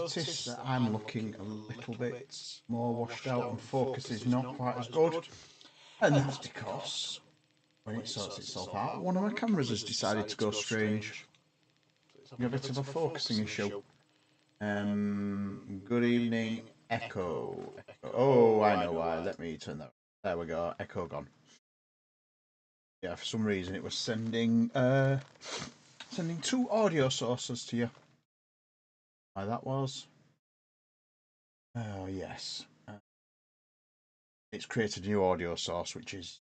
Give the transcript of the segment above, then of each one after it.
notice that I'm looking a little bit more washed out and focus is not quite as good. And that's because when it sorts itself out, one of my cameras has decided to go strange. A bit of a focusing issue. Good evening, Echo. Oh, I know why. Let me turn that. There we go. Echo gone. Yeah, for some reason it was sending two audio sources to you. Why that was? Oh yes, it's created a new audio source, which is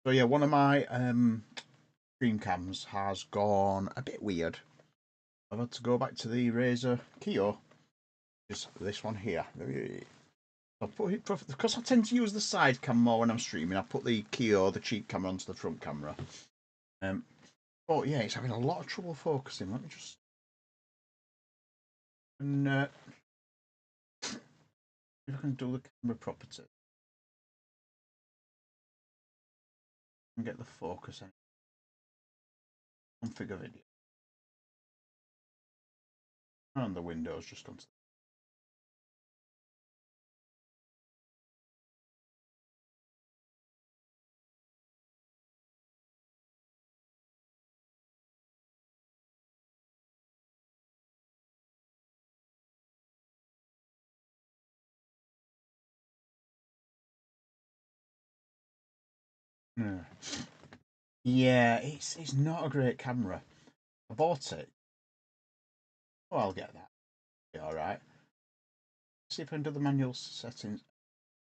so yeah. One of my stream cams has gone a bit weird. I've had to go back to the Razer Kyo, just this one here. I put it because I tend to use the side cam more when I'm streaming. I put the Kyo, the cheap camera, onto the front camera. But yeah, it's having a lot of trouble focusing. Let me just if I can do the camera properties and get the focus in. Configure video. And the window's just gone to yeah, it's not a great camera. I bought it. Oh, I'll get that. Be alright. See if I can do the manual settings.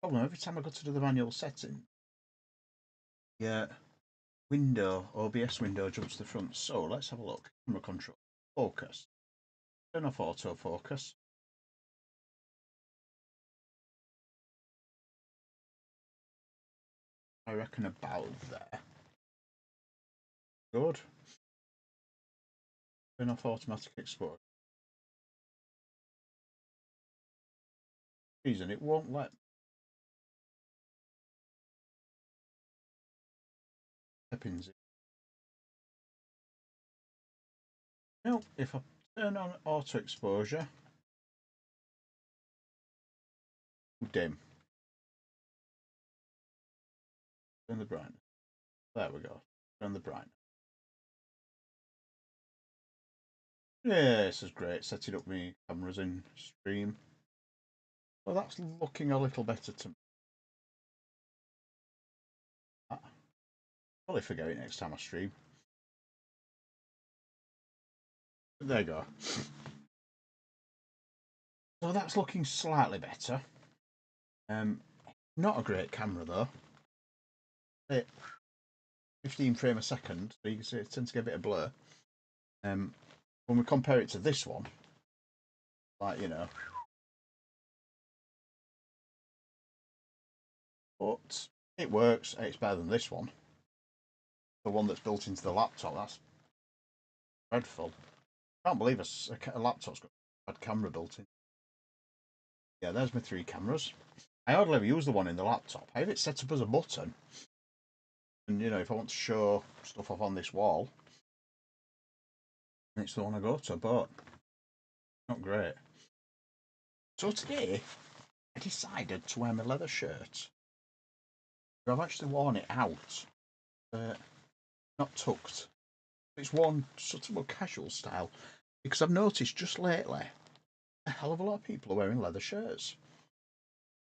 Problem, every time I go to do the manual setting, yeah, OBS window jumps to the front. So let's have a look. Camera control. Focus. Turn off autofocus. I reckon about there. Good. Turn off automatic exposure. Reason it won't let settings in. No, if I turn on auto exposure, dim. Turn the brightness. There we go. Turn the brightness. Yeah, this is great. Setting up my cameras in stream. Well, that's looking a little better to me. I'll probably forget it next time I stream. There you go. So that's looking slightly better. Not a great camera though. 15 frame a second, so you can see it tends to get a bit of blur. When we compare it to this one, like but it works. It's better than this one. The one that's built into the laptop. That's dreadful. I can't believe a laptop's got a bad camera built in. Yeah, there's my 3 cameras. I hardly ever use the one in the laptop. I have it set up as a button. And, if I want to show stuff off on this wall, it's the one I go to, but not great. So today, I decided to wear my leather shirt. I've actually worn it out. Not tucked. It's worn sort of more casual style. Because I've noticed just lately, a hell of a lot of people are wearing leather shirts.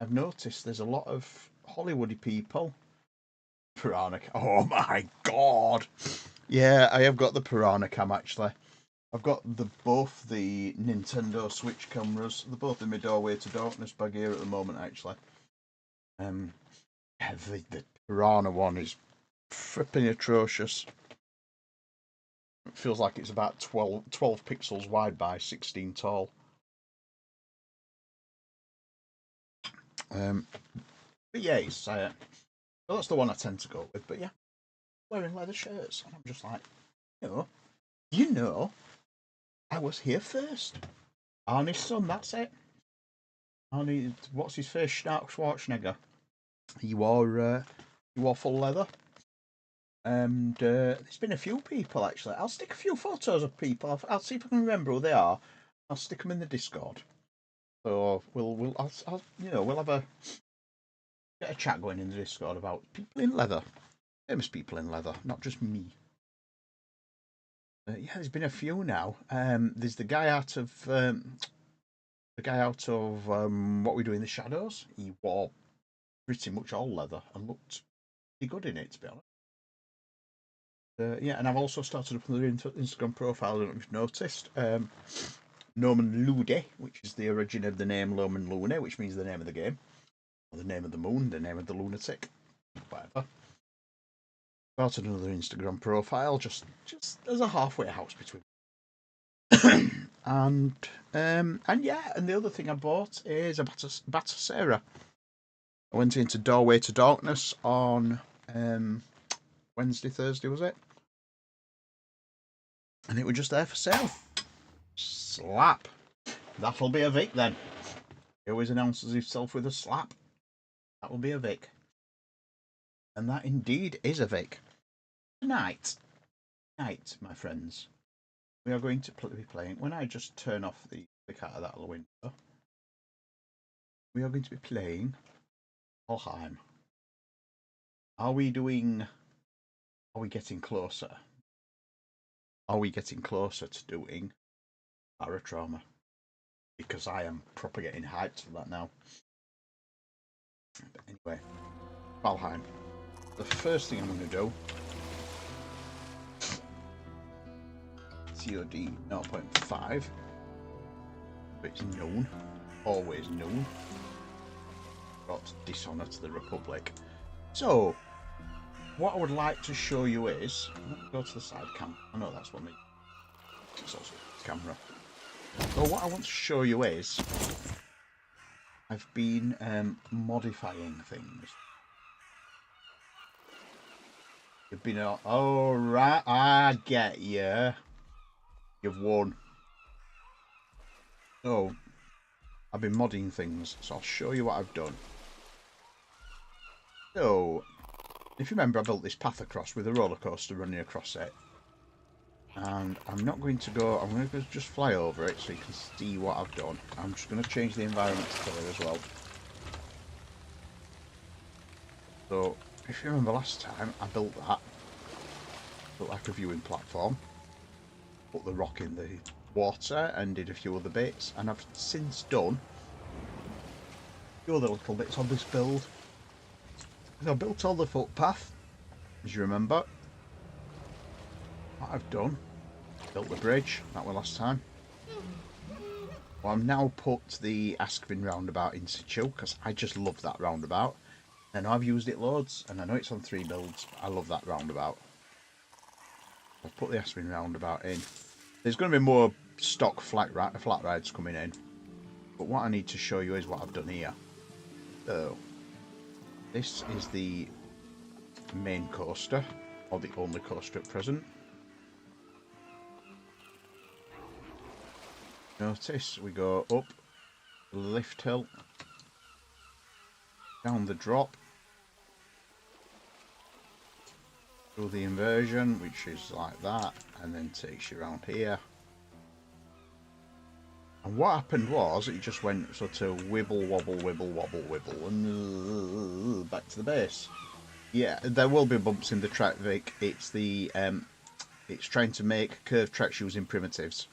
I've noticed there's a lot of Hollywoody people. Piranha cam. Oh my god! Yeah, I have got the Piranha cam actually. I've got both the Nintendo Switch cameras. They're both in my Doorway to Darkness bag here at the moment actually. The Piranha one is flipping atrocious. It feels like it's about 12 pixels wide by 16 tall. But yeah, so that's the one I tend to go with. But yeah, wearing leather shirts, and I'm just like, you know, I was here first. Arnie's son, that's it. Arnie, what's his face? Schwarzenegger. He wore full leather. And there's been a few people actually. I'll stick a few photos of people. I'll see if I can remember who they are. I'll stick them in the Discord. So we'll have a get a chat going in the Discord about people in leather, famous people in leather, not just me. Yeah, there's been a few now. There's the guy out of What We Do in the Shadows. He wore pretty much all leather and looked pretty good in it, to be honest. Yeah, and I've also started up another Instagram profile. I don't know if you've noticed. Nomen Lude, which is the origin of the name Loman Lune, which means the name of the game, or the name of the moon, the name of the lunatic, whatever. Started another Instagram profile, just as a halfway house between. and yeah, and the other thing I bought is a Batasera. I went into Doorway to Darkness on Wednesday, Thursday, was it? And it was just there for sale. Slap. That'll be a Vic then. He always announces himself with a slap. That will be a Vic. And that indeed is a Vic. Tonight, my friends, we are going to be playing. When I just turn off the Vic out of that little window, we are going to be playing Valheim. Are we getting closer? Are we getting closer to doing Paratrauma? Because I am proper getting hyped for that now. But anyway, Valheim. The first thing I'm going to do, COD 0.5, it's known, always known, got Dishonour to the Republic. So, what I would like to show you is, let me go to the side cam. I know that's what it's also the camera. So what I want to show you is, I've been modifying things. You've been, oh right, I get you. You've won. So, I've been modding things, so I'll show you what I've done. So, if you remember, I built this path across with a roller coaster running across it. And I'm not going to go, I'm going to just fly over it so you can see what I've done. I'm just going to change the environment to colour as well. So, if you remember last time, I built that. Built like a viewing platform. Put the rock in the water and did a few other bits. And I've since done a few other little bits on this build. I built all the footpath, as you remember. What I've done, built the bridge, that was last time. Well, I've now put the Askvin roundabout in situ, because I just love that roundabout. I know I've used it loads, and I know it's on 3 builds, but I love that roundabout. I've put the Askvin roundabout in. There's going to be more stock flat rides coming in, but what I need to show you is what I've done here. So, this is the main coaster, or the only coaster at present. Notice we go up the lift hill, down the drop, through the inversion, which is like that, and then takes you around here. And what happened was, it just went sort of wibble, wobble, wibble, wobble, wibble, and back to the base. Yeah, there will be bumps in the track, Vic. It's it's trying to make curved tracks using primitives.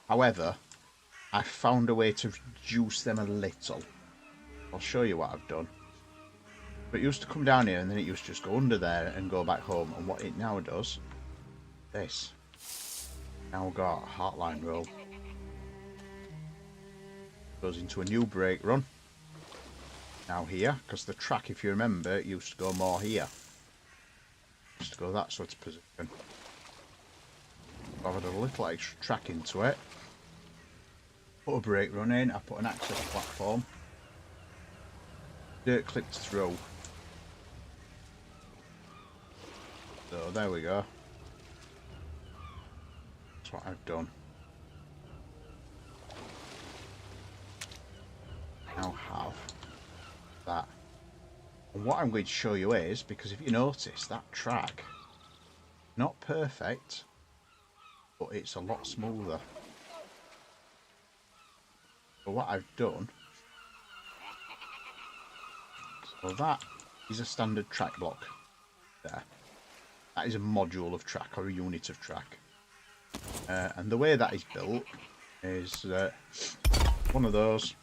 However, I found a way to reduce them a little. I'll show you what I've done. But it used to come down here and then it used to just go under there and go back home. And what it now does, this. Now got a Heartline roll. Goes into a new brake run. Now here, because the track, if you remember, it used to go more here. It used to go that sort of position. I've added a little extra track into it. Put a brake run in, I put an access platform. Dirt clipped through. So there we go. That's what I've done. Now have that. And what I'm going to show you is, because if you notice, that track, not perfect, but it's a lot smoother. So what I've done, so that is a standard track block there. That is a module of track or a unit of track. And the way that is built is one of those.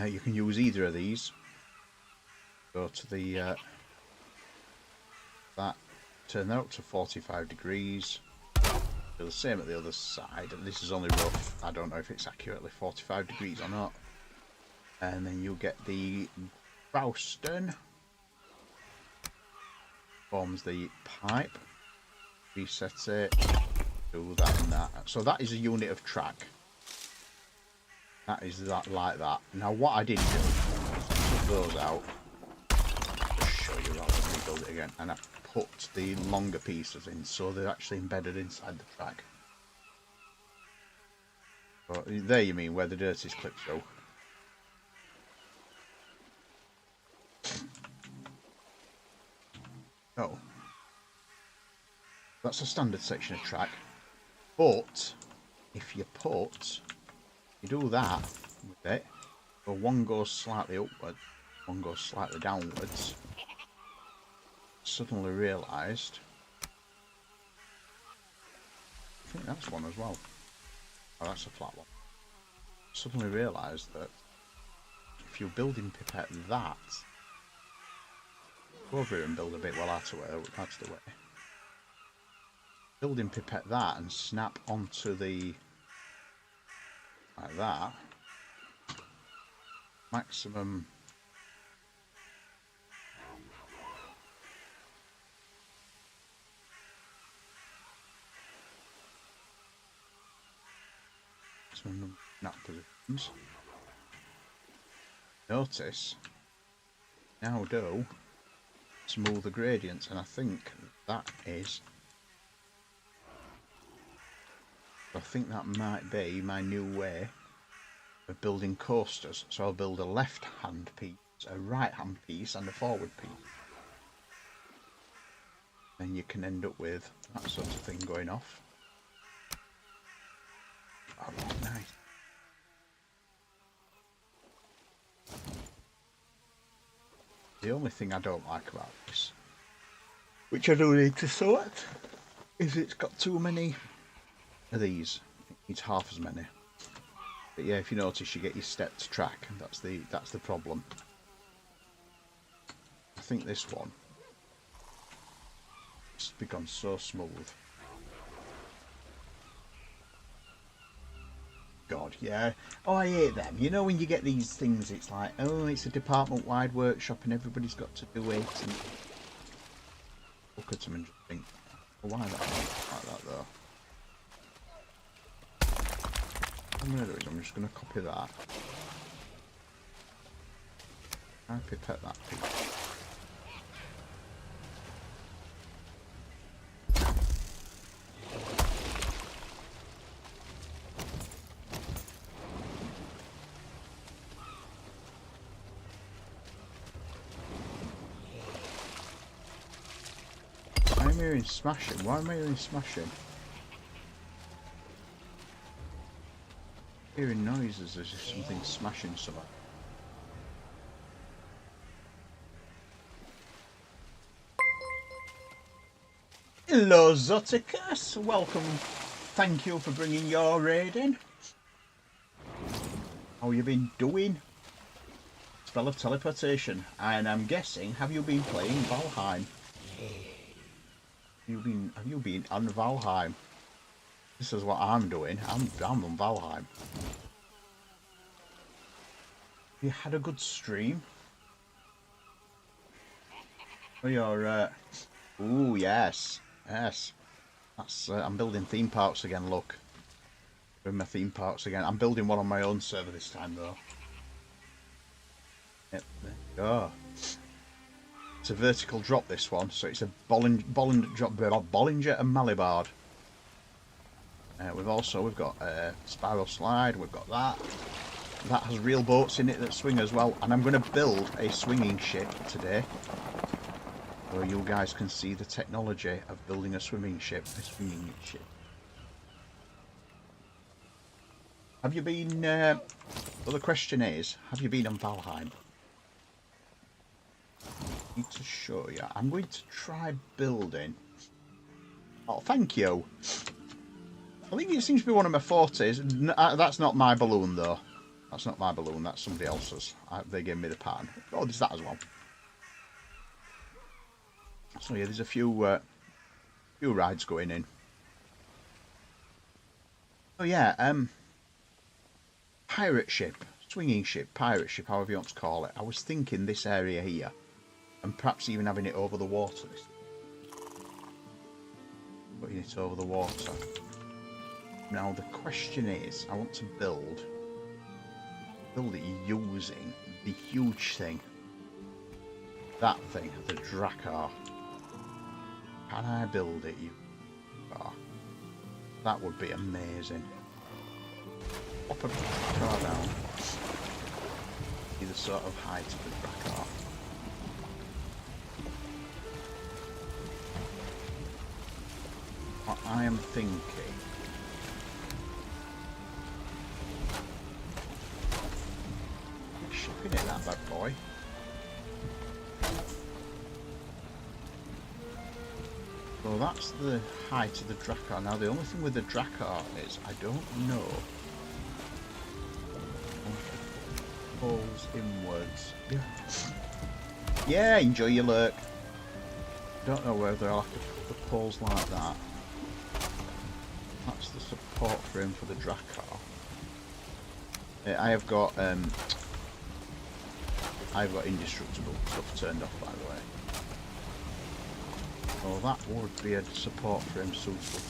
You can use either of these. Go to the that, turn that up to 45 degrees. Do the same at the other side. This is only rough. I don't know if it's accurately 45 degrees or not. And then you get the bow stern. Forms the pipe. Reset it. Do that and that. So that is a unit of track. That is that like that. Now what I did do is took those out. Just show you rather than rebuild it again. And I put the longer pieces in so they're actually embedded inside the track. So there you mean where the dirt is clipped through. So that's a standard section of track. But if you do that with it, so one goes slightly upwards, one goes slightly downwards. Suddenly realised, I think that's one as well. Oh, that's a flat one. Suddenly realised that if you're building pipette that, go over here and build a bit well out of the way. Building pipette that and snap onto the like that. Maximum. Maximum snap positions. Notice now do smooth the gradients, and I think that is. I think that might be my new way of building coasters. So I'll build a left hand piece, a right hand piece and a forward piece. Then you can end up with that sort of thing going off. Oh, nice. The only thing I don't like about this, which I do need to sort, is it's got too many of these. It needs half as many. But yeah, if you notice, you get your stepped track, and that's the problem. I think this one has become so smooth. God, yeah. Oh, I hate them. You know when you get these things, it's like, oh, it's a department-wide workshop and everybody's got to do it. And look at them and just think, well, why that like that though? What I'm going to do is I'm just going to copy that. I pipette that piece. Why am I hearing smashing? Why am I hearing smashing? Hearing noises as if something's smashing somewhere. Hello Zoticus, welcome. Thank you for bringing your raid in. How you been doing? Spell of teleportation, and I'm guessing, have you been playing Valheim? Have you been on Valheim? This is what I'm doing. I'm on Valheim. You had a good stream? Oh, you're, ooh, yes. Yes. That's, I'm building theme parks again, look. Doing my theme parks again. I'm building one on my own server this time, though. Yep, there you go. It's a vertical drop, this one, so it's a Bollinger and Malibard. We've got a spiral slide, we've got that. that has real boats in it that swing as well. And I'm going to build a swinging ship today, so you guys can see the technology of building a swinging ship. Have you been... well, the question is, have you been on Valheim? I need to show you. I'm going to try building... Oh, thank you. I think it seems to be one of my fortes. That's not my balloon, though. That's not my balloon. That's somebody else's. They gave me the pattern. Oh, there's that as well. So yeah, there's a few rides going in. Oh yeah, pirate ship, swinging ship, pirate ship, however you want to call it. I was thinking this area here, and perhaps even having it over the water. Putting it over the water. Now the question is, I want to build it using the huge thing. That thing, the Drakkar. Can I build it? That would be amazing. Pop a Drakkar down. See the sort of height of the Drakkar. What I am thinking. Shipping it, that bad boy. So that's the height of the Drakkar. Now the only thing with the Drakkar is I don't know. Pulls inwards. Yeah, enjoy your lurk. Don't know whether I'll have to put the poles like that. That's the support frame for the Drakkar. I have got indestructible stuff turned off, by the way. Oh, that would be a support frame suitable.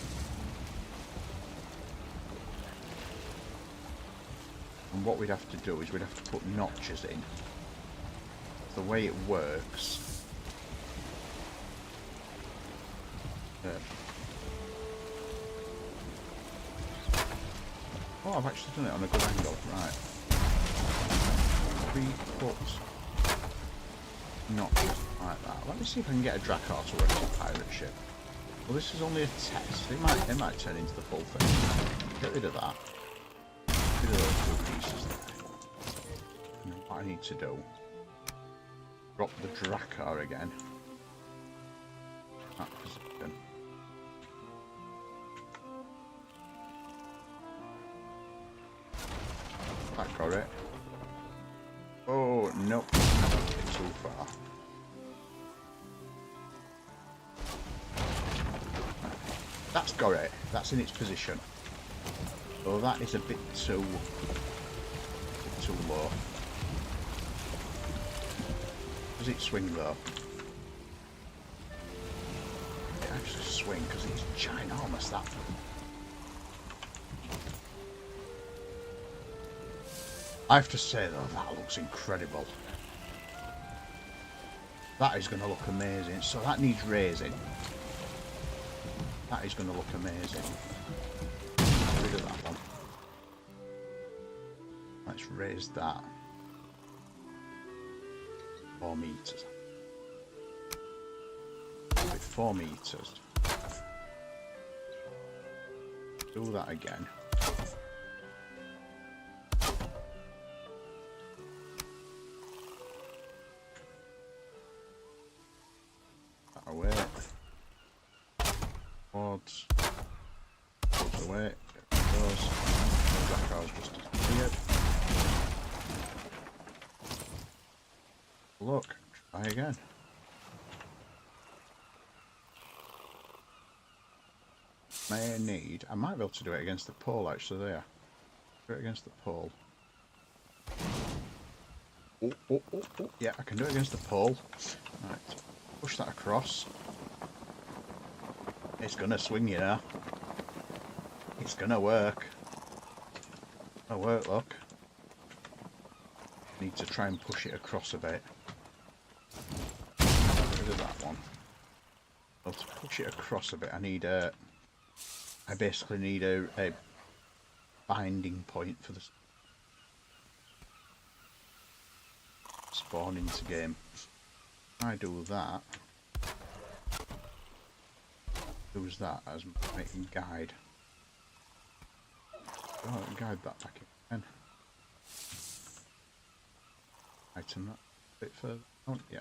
And what we'd have to do is we'd have to put notches in. The way it works. Oh, I've actually done it on a good angle. Right. We put notches like that. Let me see if I can get a Drakkar to work on a pirate ship. Well, this is only a test. It might turn into the full thing. Get rid of that. Get rid of those two pieces there. And what I need to do, drop the Drakkar again. That position. That got it. Oh, nope. Too far. That's got it. That's in its position. So that is a bit too low. Does it swing though? It actually swing because it's ginormous, that. I have to say though, that looks incredible. That is going to look amazing. So that needs raising. That is going to look amazing. Get rid of that one. Let's raise that. 4 meters. With 4 meters. Do that again. That away. Boards. Goes away. There it goes. The Drakkar's just disappeared. Look, try again. I might be able to do it against the pole actually there. Do it against the pole. Oh. Yeah, I can do it against the pole. Right, push that across. It's gonna swing, you know. It's gonna work. It'll work, look. Need to try and push it across a bit. Get rid of that one. Well, to push it across a bit, I basically need a binding point for this. spawn into game. I do that. Who's that as making guide? Oh, guide that back again. Item that a bit further. Oh, yeah.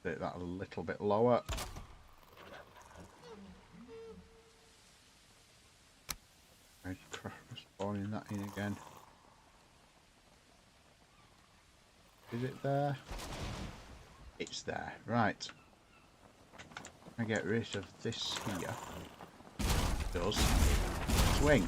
Take that a little bit lower. Right, spawning that in again. Is it there? It's there. Right. I get rid of this here. It does. Swing.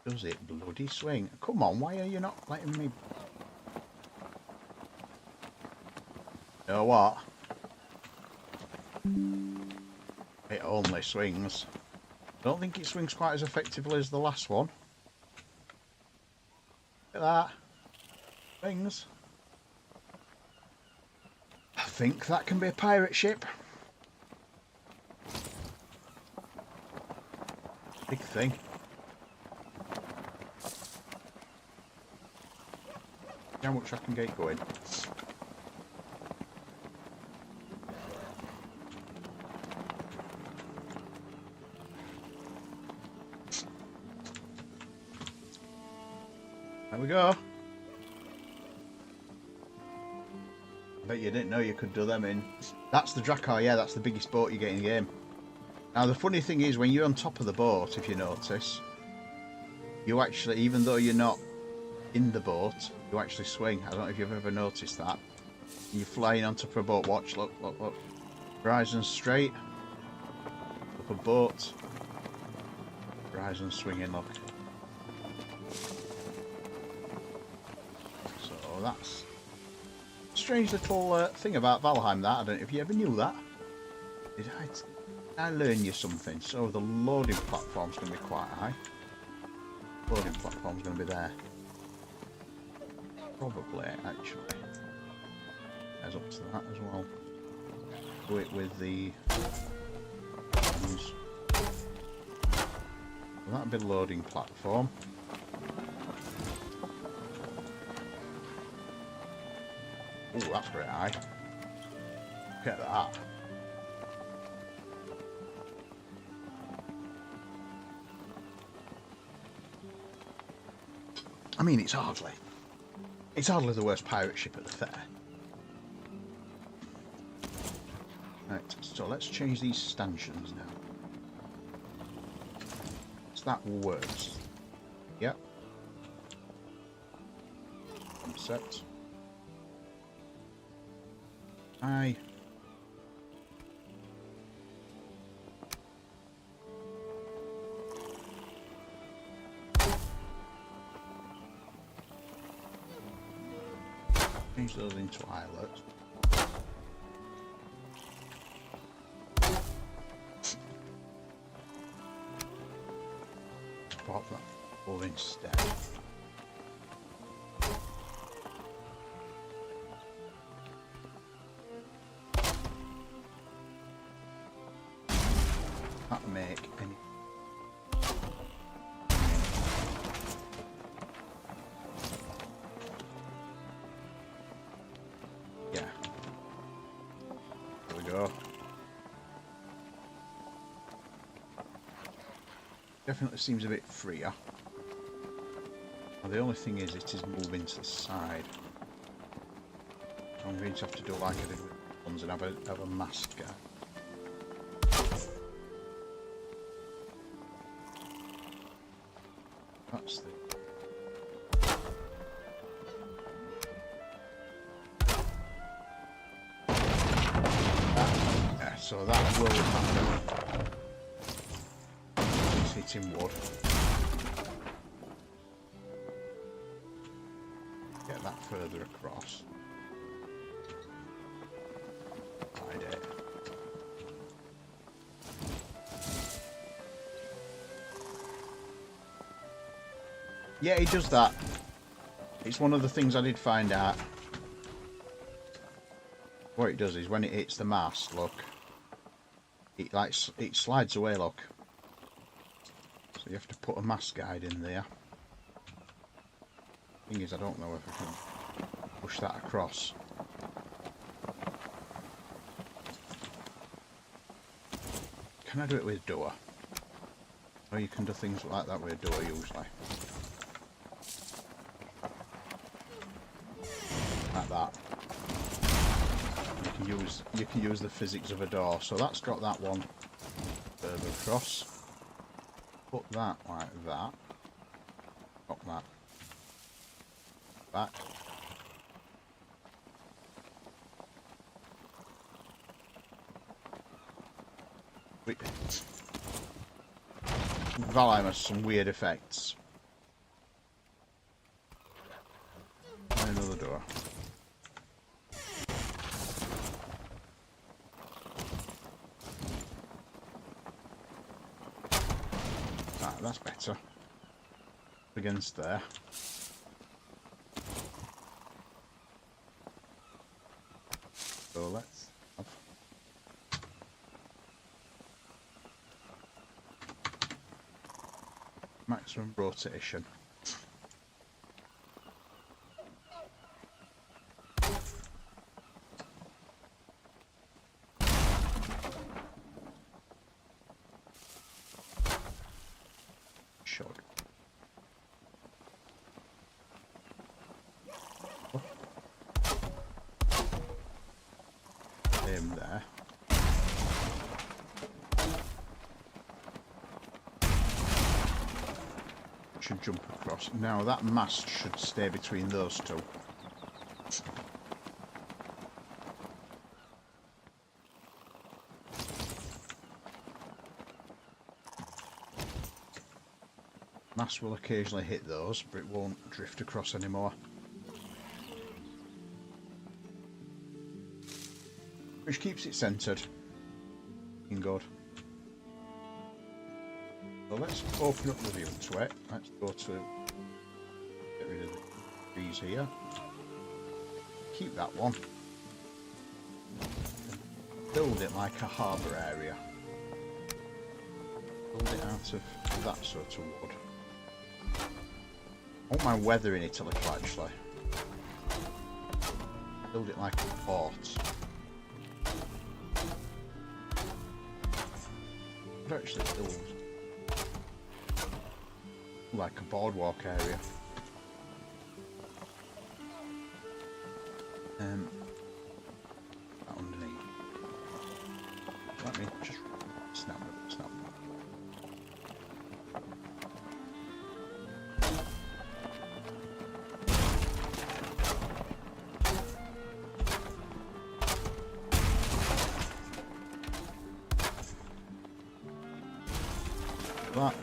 Does it bloody swing? Come on, why are you not letting me? You know what? It only swings. I don't think it swings quite as effectively as the last one. Look at that. Swings. I think that can be a pirate ship. Big thing. How much I can get going. There we go. I bet you didn't know you could do them in. That's the Drakkar, yeah, that's the biggest boat you get in the game. Now the funny thing is, when you're on top of the boat, if you notice, you actually, even though you're not in the boat, you actually swing. I don't know if you've ever noticed that. You're flying on top of a boat, watch, look, look, look. Horizon straight. Up a boat. Horizon swinging, look. So that's a strange little thing about Valheim, that. I don't know if you ever knew that. Did I learn you something? So the loading platform's going to be quite high. Loading platform's going to be there. Probably, actually. There's up to that as well. Do it with the ones. That'd be loading platform. Oh, that's pretty high. Look at that. I mean, it's hardly the worst pirate ship at the fair. Right, so let's change these stanchions now. So that works. Yep. Set. Aye. Change those into islets. Pop that all instead. Not make any. Yeah. There we go. Definitely seems a bit freer. Well, the only thing is, it is moving to the side. I'm going to have to do like I did with the ones and have a mast guy. That's the. Yeah, so that will happen. It's hitting wood. Get that further across. Hide it. Yeah, he does that. It's one of the things I did find out. What it does is when it hits the mast, look, it slides away, look. So you have to put a mast guide in there. Thing is, I don't know if I can push that across. Can I do it with door? Oh, you can do things like that with door usually. Like that. You can use the physics of a door. So that's got that one further across. Put that like that. Pop that back. Valheim has some weird effects. And another door. Ah, that's better. Against there. So let's have maximum rotation. Should. Him there. Should jump across. Now that mast should stay between those two. Mast will occasionally hit those, but it won't drift across anymore. Which keeps it centred. Looking good. So let's open up the view to it. Let's go to get rid of the trees here. Keep that one. Build it like a harbour area. Build it out of that sort of wood. I won't mind weathering it a little actually. Build it like a port. I'd actually build like a boardwalk area. Underneath. Let me just snap. That.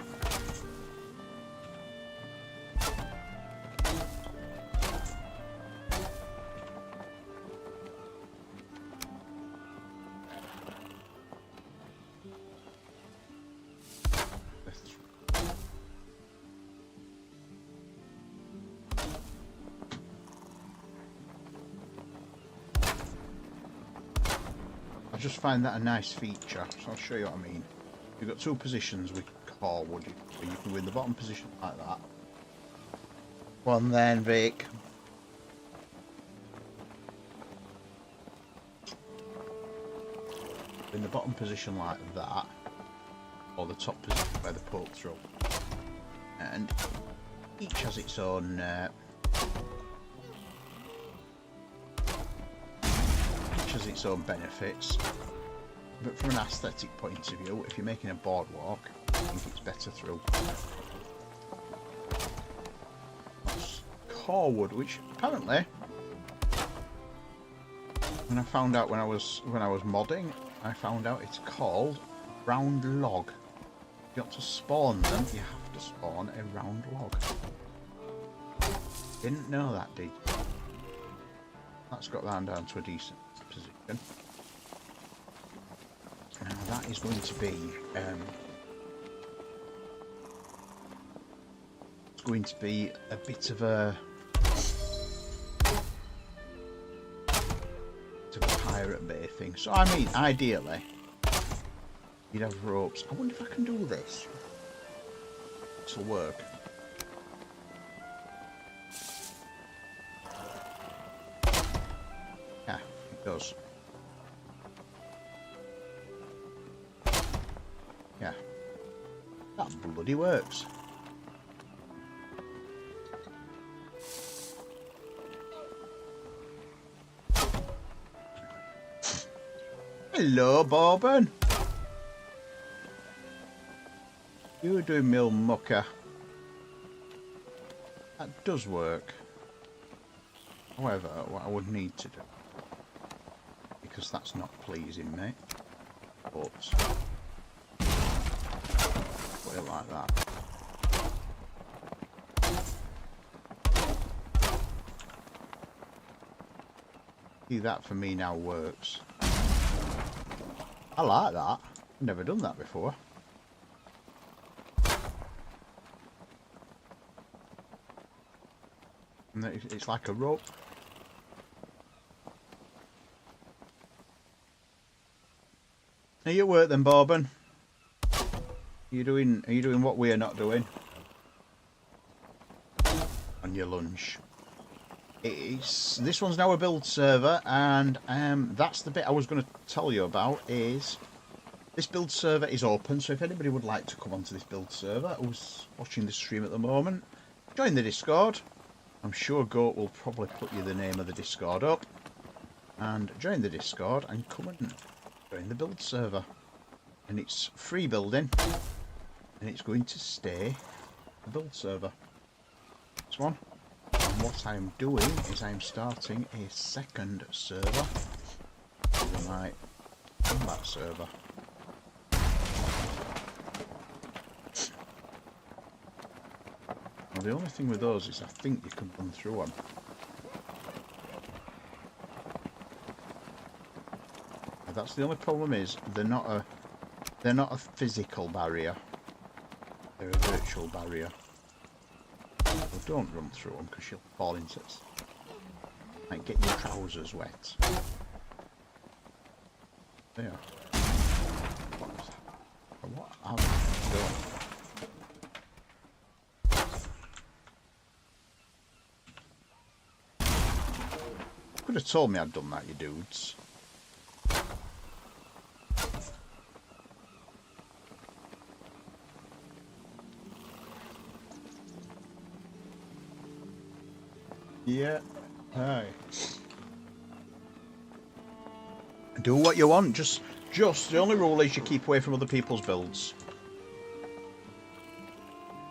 I just find that a nice feature, so I'll show you what I mean. You've got two positions with core wood, so you can win the bottom position like that. One then, Vic. In the bottom position like that, or the top position where they pull through. And each has its own benefits, but from an aesthetic point of view, if you're making a boardwalk, I think it's better through core wood, which apparently, when I found out when I was modding, I found out it's called round log. If you want to spawn them, you have to spawn a round log. Didn't know that, did you? That's got that down to a decent position. Now that is going to be it's going to be a bit of a to Pirate Bay thing. So I mean, ideally, you'd have ropes. I wonder if I can do this. This'll work. Yeah, it does. Yeah, that bloody works. Hello, Bobbin. You're doing mill mucker. That does work. However, what I would need to do, because that's not pleasing me, but put it like that. See, that for me now works. I like that. I've never done that before. And it's like a rope. Are you at work then, Bobbin? Are you doing what we are not doing? On your lunch. This one's now a build server, and that's the bit I was going to tell you about. Is this build server is open, so if anybody would like to come onto this build server who's watching this stream at the moment, join the Discord. I'm sure Goat will probably put you the name of the Discord up, and join the Discord and come and join the build server. And it's free building, and it's going to stay a build server. This one. And what I'm doing is I'm starting a second server, my combat server. Now the only thing with those is I think you can run through them. Now that's the only problem, is they're not a physical barrier. They're a virtual barrier. Well, don't run through them because you'll fall into it. Might get your trousers wet. There. What have I done? Could have told me I'd done that, you dudes. Yeah, aye. Do what you want. Just the only rule is you keep away from other people's builds.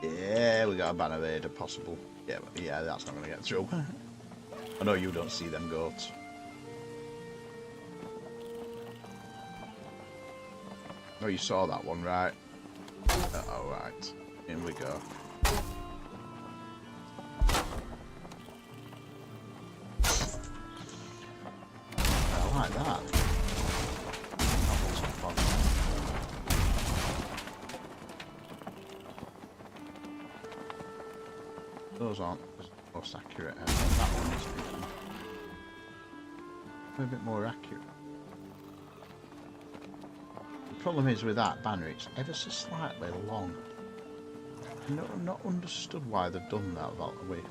Yeah, we got a banner there, possible. Yeah, that's not going to get through. I know you don't see them goats. Oh, you saw that one, right? Oh, right. In we go. Like that. Those aren't the most accurate. That one is a bit more accurate. The problem is with that banner, it's ever so slightly long. I've not understood why they've done that way.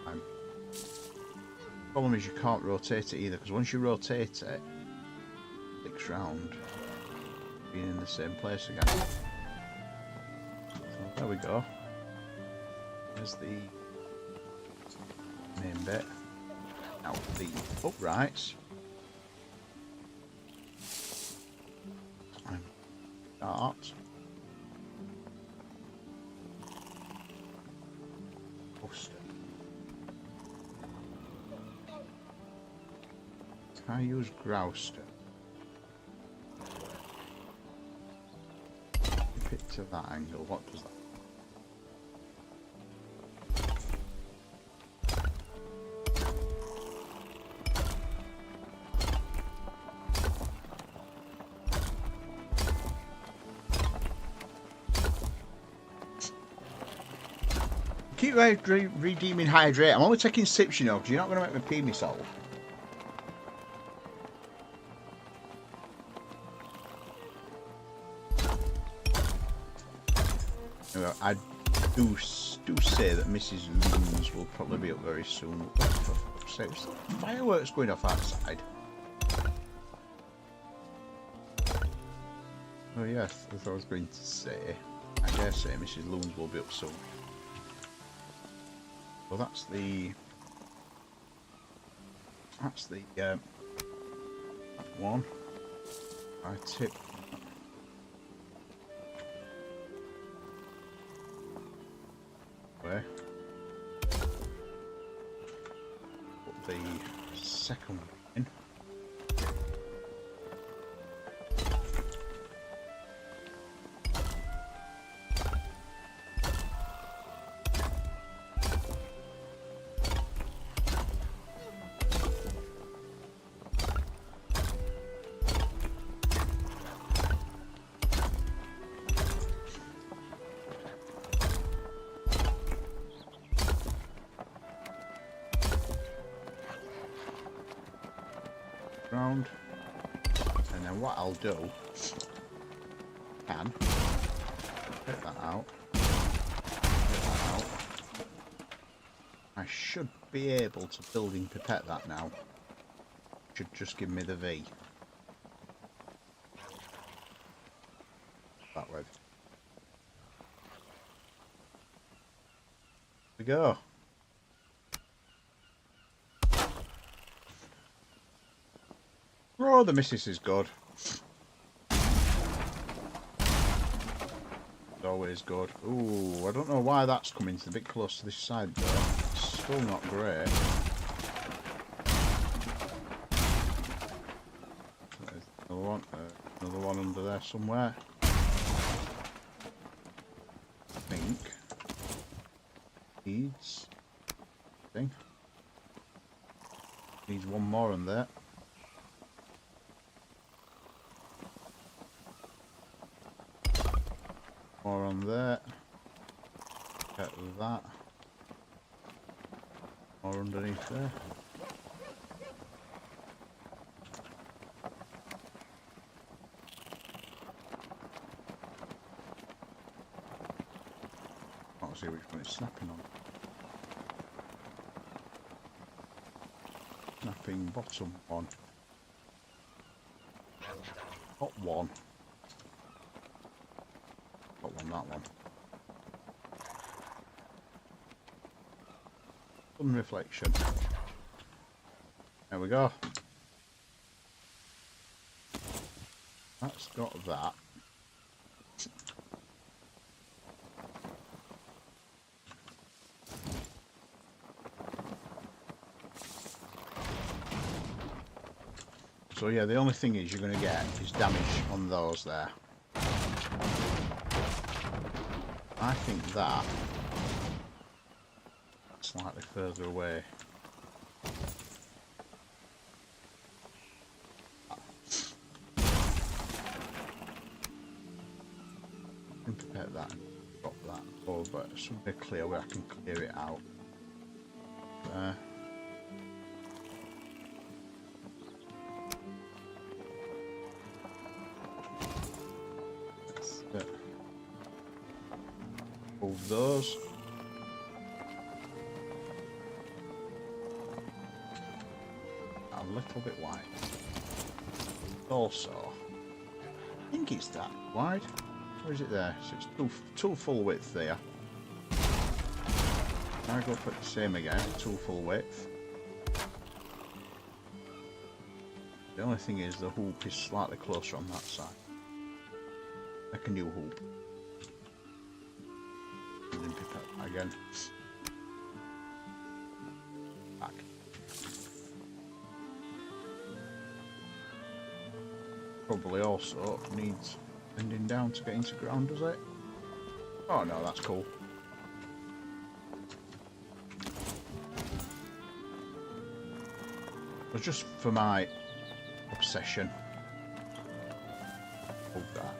The problem is you can't rotate it either, because once you rotate it, it clicks round, being in the same place again. So there we go. There's the main bit. Now the uprights. Start. Poster. Can I use Grouster? If it to that angle, what does that? Keep redeeming hydrate. I'm only taking sips, you know, because you're not going to make me pee myself. Anyway, I do say that Mrs. Loons will probably be up very soon. What for fuck's sake, was there fireworks going off outside? Oh yes, as I was going to say, I dare say Mrs. Loons will be up soon. Well, that's the that one. I tip. Where? Put the second one in. Round, and then what I'll do, get that out, I should be able to building pipette that now. Should just give me the V. That way. There we go. Oh, the missus is good. It's always good. Ooh, I don't know why that's coming. It's a bit close to this side though. It's still not great. There's another one under there somewhere. I think. Needs one more on there. More on there. Get that. More underneath there. Can't see which one it's snapping on. Snapping bottom one. Top one. That one. Sun reflection. There we go. That's got that. So yeah, the only thing is you're going to get is damage on those there. I think that slightly further away. I can prepare that and drop that over somewhere clear where I can clear it out. There. That's it. Move those. A little bit wide. Also, I think it's that wide. Or is it there? So it's two full width there. Now I go put the same again, two full width. The only thing is the hoop is slightly closer on that side. Like a new hoop. Again. Back. Probably also needs bending down to get into ground, does it? Oh no, that's cool. It was just for my obsession. Hold that.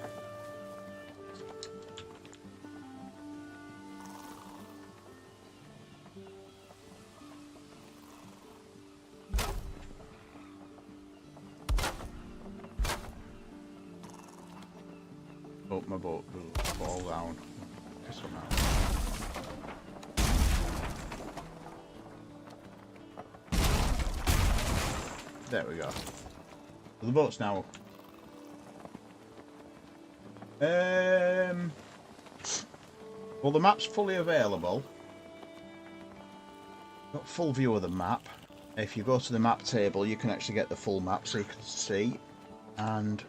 My boat will fall down. this one now. There we go. So the boat's now. Well, the map's fully available. Got full view of the map. If you go to the map table, you can actually get the full map so you can see. And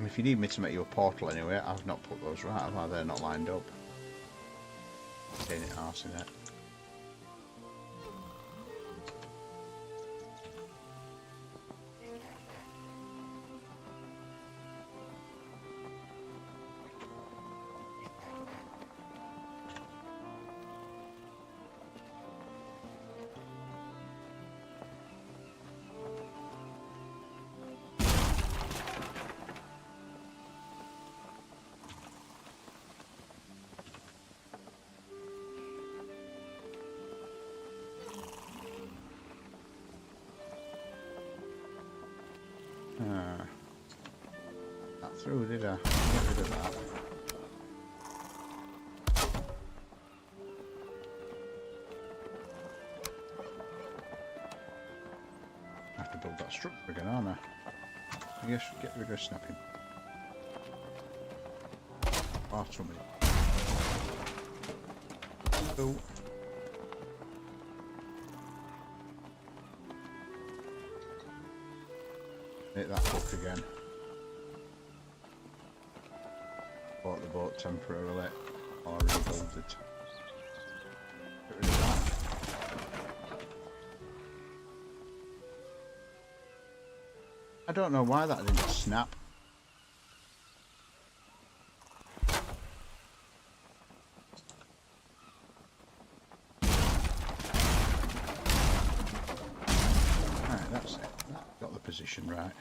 if you need me to make you a portal anyway, I've not put those right, have I? They're not lined up. Getting it arse in it. Not through, did I? Get rid of that. I have to build that structure again, aren't I? I guess get rid of snapping. Far too many. Oh. Make that hook again. Bought the boat temporarily, or rebuild it. Get rid of that. I don't know why that didn't snap. Right, that's it. That got the position right.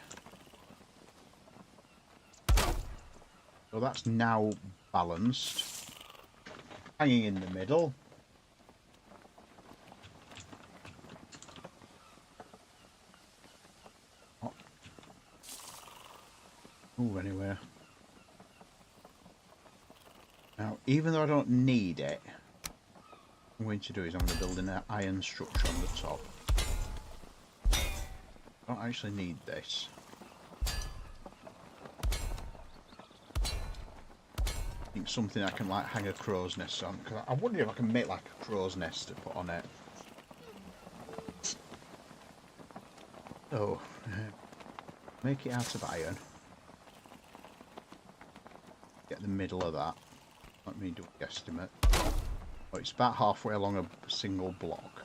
So that's now balanced. Hanging in the middle. Move anywhere. Now, even though I don't need it, what I'm going to do is I'm going to build an iron structure on the top. I don't actually need this. I think something I can like hang a crow's nest on. Cause I wonder if I can make like a crow's nest to put on it. Oh, make it out of iron. Get the middle of that. Let me do a guesstimate. Oh, it's about halfway along a single block.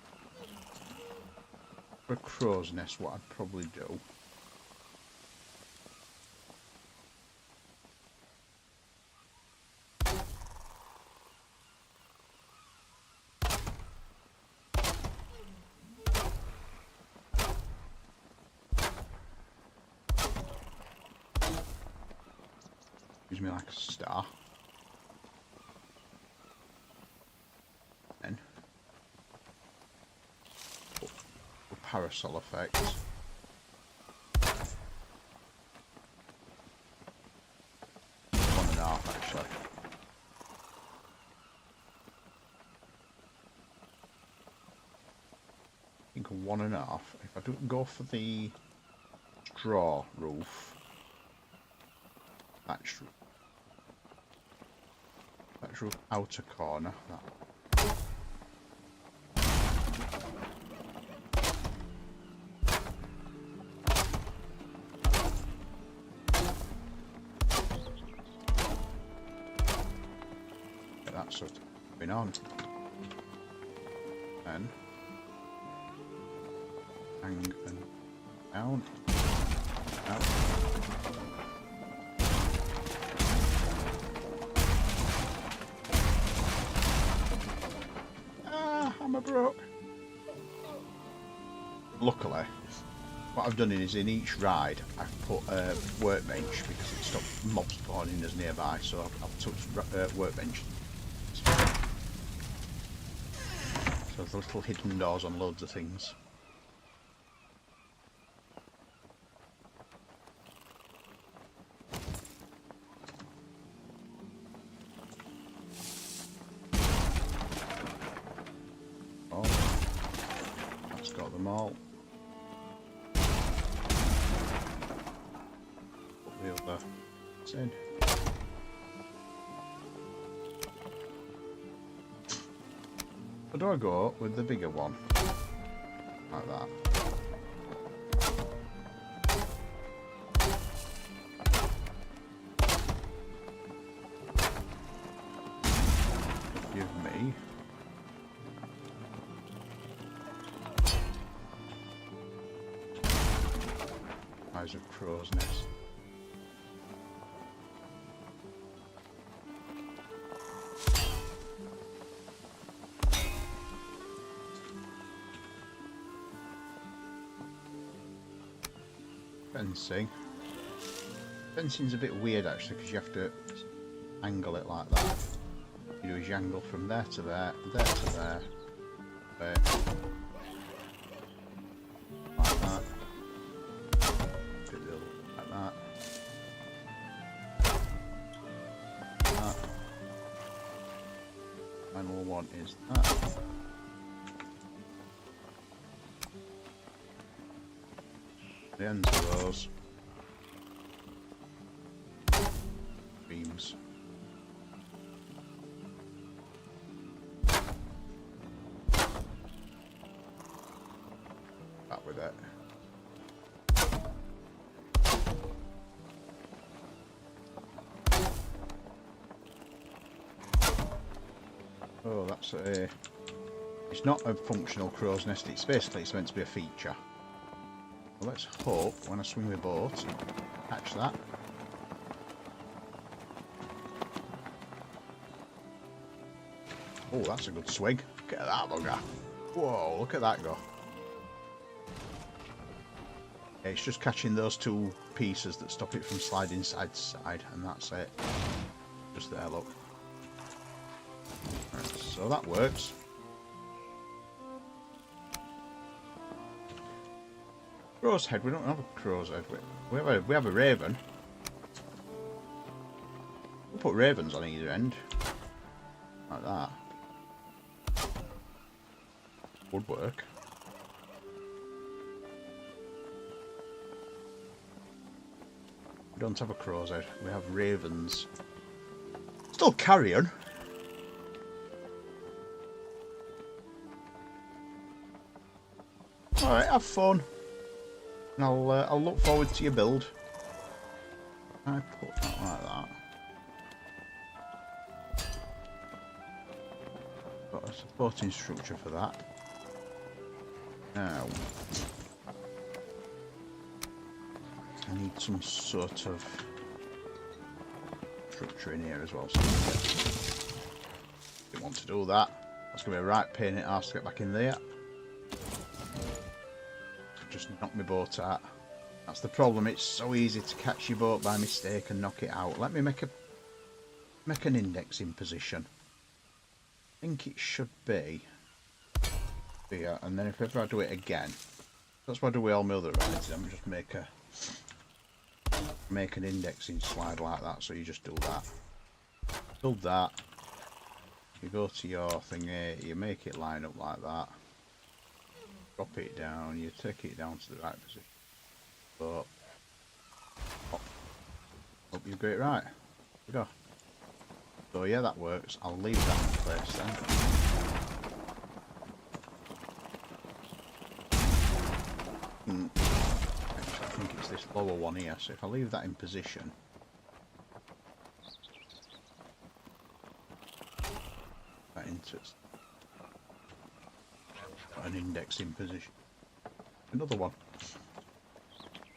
For a crow's nest, what I'd probably do. Gives me like a star. Then a parasol effect. 1.5 actually. I think 1.5. If I don't go for the straw roof, thatch roof outer corner. That. Get that sort of going on. Then hang and down. Out. Hammer broke. Luckily, what I've done is in each ride I've put a workbench because it stopped mobs spawning as nearby, so I've took workbench. So there's little hidden doors on loads of things. all. Put the other side. Or do I go with the bigger one? Like that. Give me eyes of crow's nest. Fencing. Fencing's a bit weird actually because you have to angle it like that. You do is you angle from there to there, there to there, there. Like that. Like that. That. Final one is that. The ends of those beams. That with it. Oh, that's a. It's not a functional crow's nest. It's meant to be a feature. Well, let's hope when I swing the boat, catch that. Oh, that's a good swing. Look at that bugger. Whoa, look at that go. Okay, it's just catching those two pieces that stop it from sliding side to side, and that's it. Just there, look. Right, so that works. Crow's head, we don't have a crow's head. We have a raven. We'll put ravens on either end. Like that. Would work. We don't have a crow's head, we have ravens. Still carrion. Alright, have fun. And I'll look forward to your build. I put that like that. Got a supporting structure for that. Now I need some sort of structure in here as well. So didn't want to do that. That's gonna be a right pain in the arse to get back in there. Just knock my boat out. That's the problem. It's so easy to catch your boat by mistake and knock it out. Let me make an indexing position. I think it should be here, and then if ever I do it again, that's what I do with all my other rides. I'm just make an indexing slide like that. So you just do that, build that. You go to your thing here. You make it line up like that. Drop it down, you take it down to the right position. But hope you get it right. Here we go. So yeah, that works. I'll leave that in place then. Actually, I think it's this lower one here, so if I leave that in position, that into an indexing position. Another one.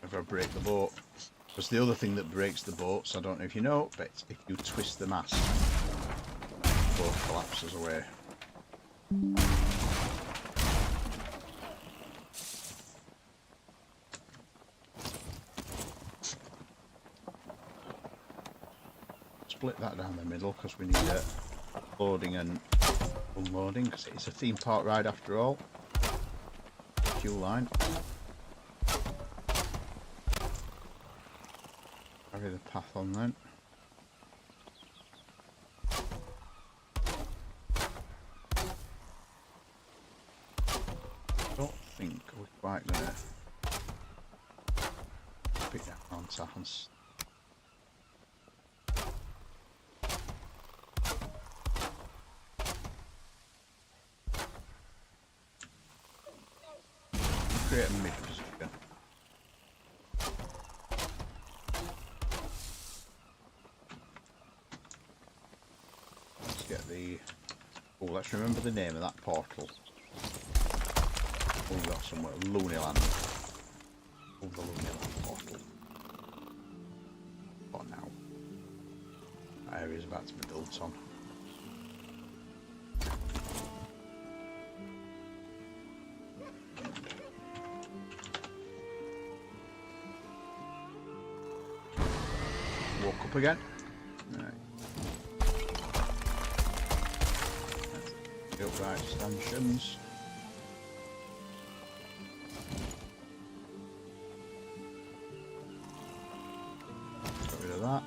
If I break the boat. Because the other thing that breaks the boats, I don't know if you know, but if you twist the mast, the boat collapses away. Split that down the middle because we need it loading and unloading, because it's a theme park ride after all. Fuel line. Carry the path on then. Don't think we Pick that onto hands. Create a mid position. Let's get the. Oh, let's remember the name of that portal. Oh, we got somewhere. Loonyland. Oh, the Loonyland portal. What now? That area's about to be built on. Walk up again. Right. The upright stanchions. Get rid of that.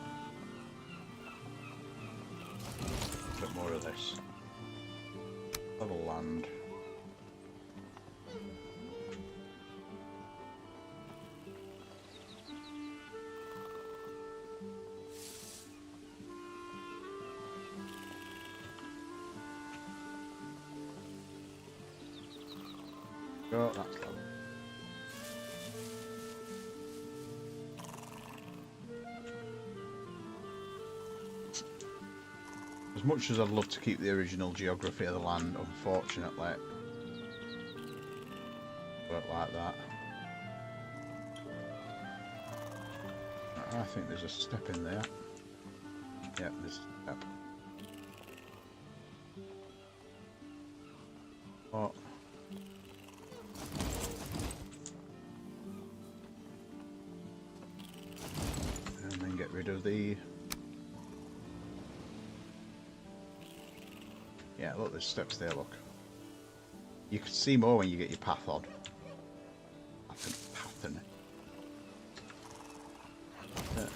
A bit more of this. Level land. Go, that's level. As much as I'd love to keep the original geography of the land, unfortunately, work like that. I think there's a step in there. Yeah, there's a step. Oh. And then get rid of the... Yeah, look, there's steps there, look. You can see more when you get your path on. Pattern. Yeah.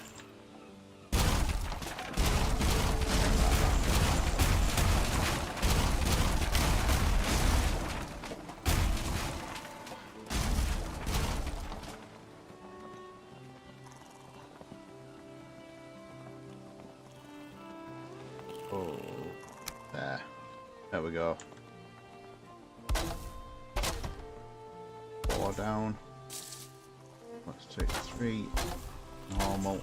Oh, there. There we go. 4 down. Let's take 3. Normal.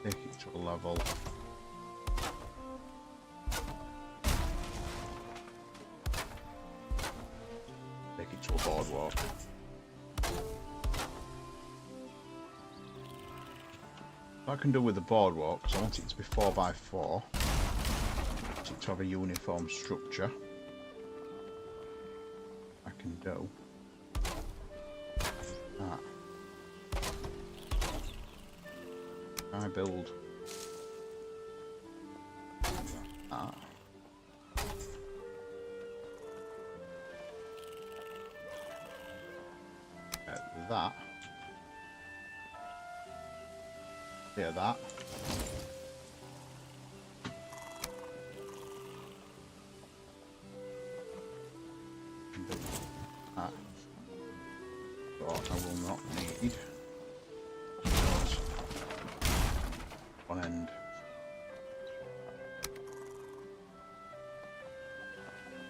Take it to a level. Take it to a boardwalk. What I can do with the boardwalk, because I want it to be 4x4. To have a uniform structure, I can do that. I build that. That. Yeah, that. But I will not need one end.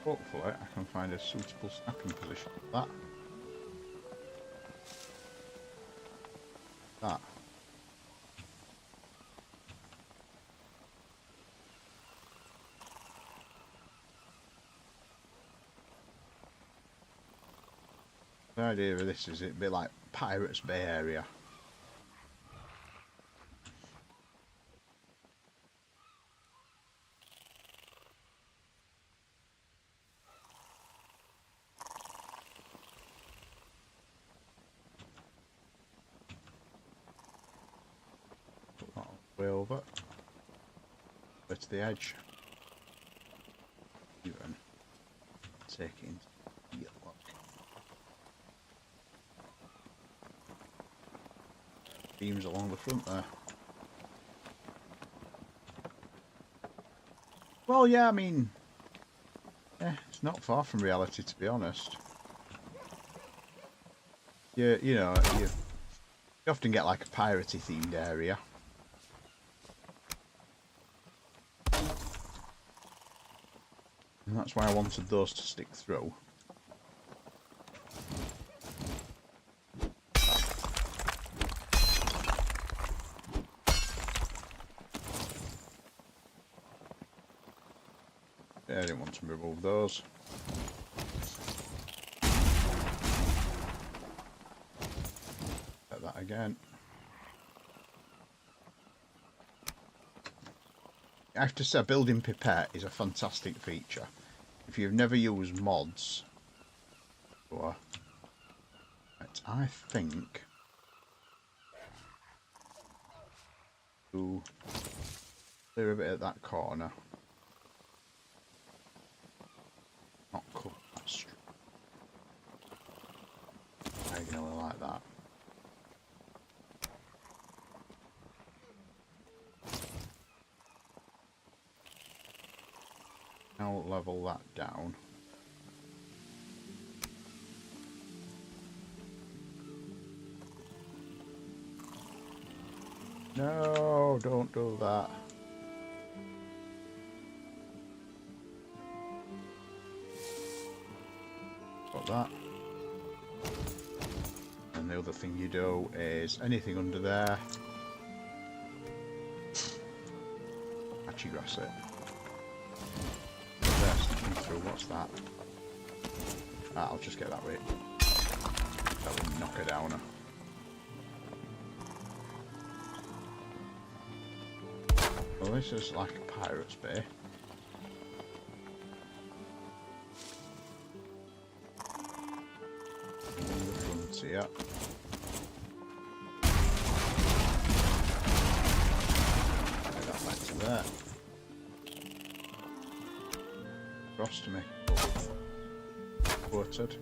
Hopefully I can find a suitable snapping position for that. That. The idea of this is it'd be like Pirates Bay area. Put that way over. Go to the edge. Even take it into here, look. Beams along the front there. Well, yeah, I mean, it's not far from reality, to be honest. you know, you often get like a piratey themed area. And that's why I wanted those to stick through. Yeah, I didn't want to remove those. Get that again. I have to say, building pipette is a fantastic feature. If you've never used mods, or I think to clear a bit at that corner, not cut that straight, diagonally like that. Now level that down. No, don't do that. Got that. And the other thing you do is anything under there, patchy grass it. There, sticking through. What's that? Ah, I'll just get that way. That will knock her down. Well, this is like a pirate's bay. On the frontier. Get that back to there. Cross to me. Quoted.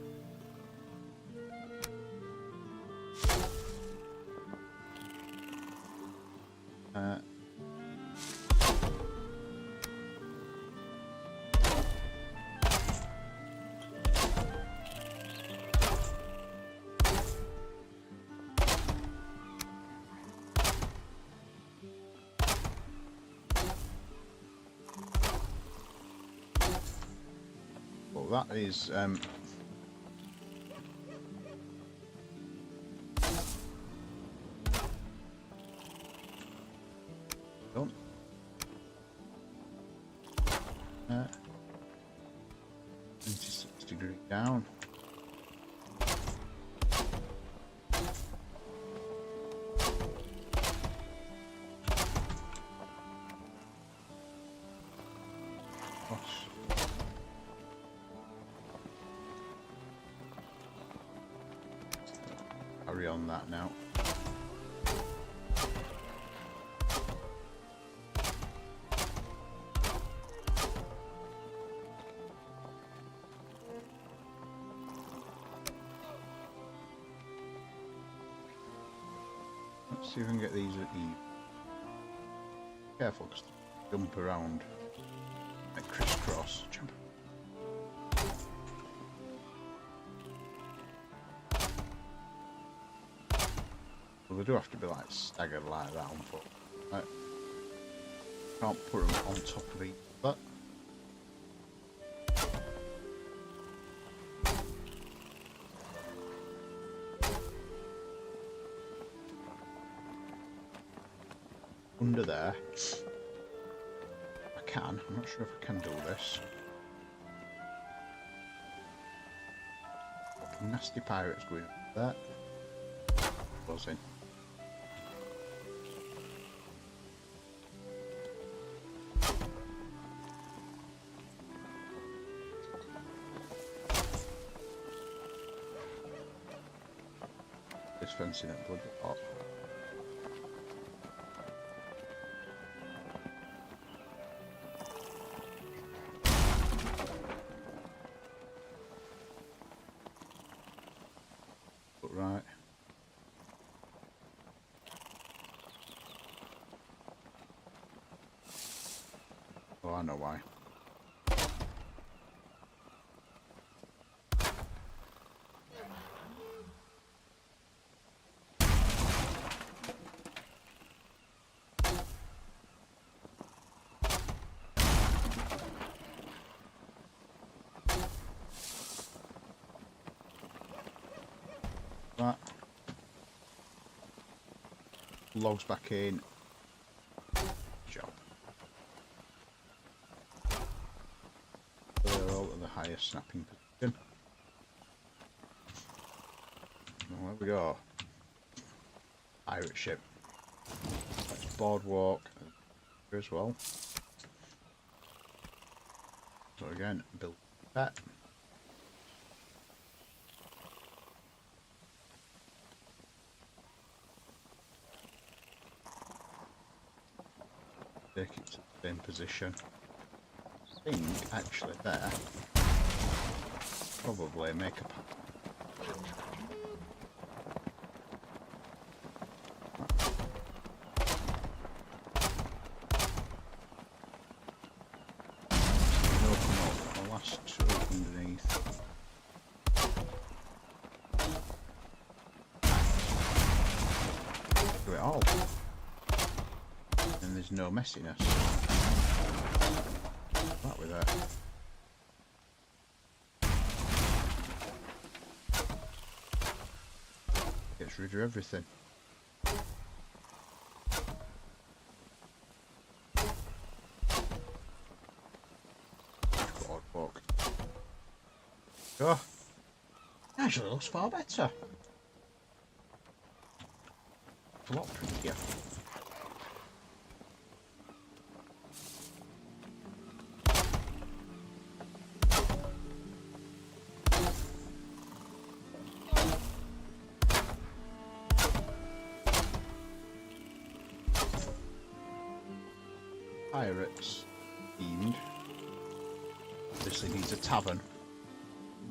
Well, that is done. Uh, 26 degree down. Carry on that now. Let's see if we can get these at E. Careful, because they jump around like crisscross. Jump. Well, they do have to be like staggered like that on foot. Like, can't put them on top of each other. Under there, I can. I'm not sure if I can do this. Nasty pirates going up there. Buzzing. This fencing up bloody hot. Right. Oh, I know why. logs back in. Job. They're all at the highest snapping position. Well, there we go. Pirate ship. That's boardwalk as well. So again, build that. Take it to the same position. I think actually there probably make a path. Open up the last two underneath. Do it all. And there's no messiness. That with that. Gets rid of everything. Boardwalk. Oh, actually looks far better. A lot prettier. Pirates themed. Obviously needs a tavern.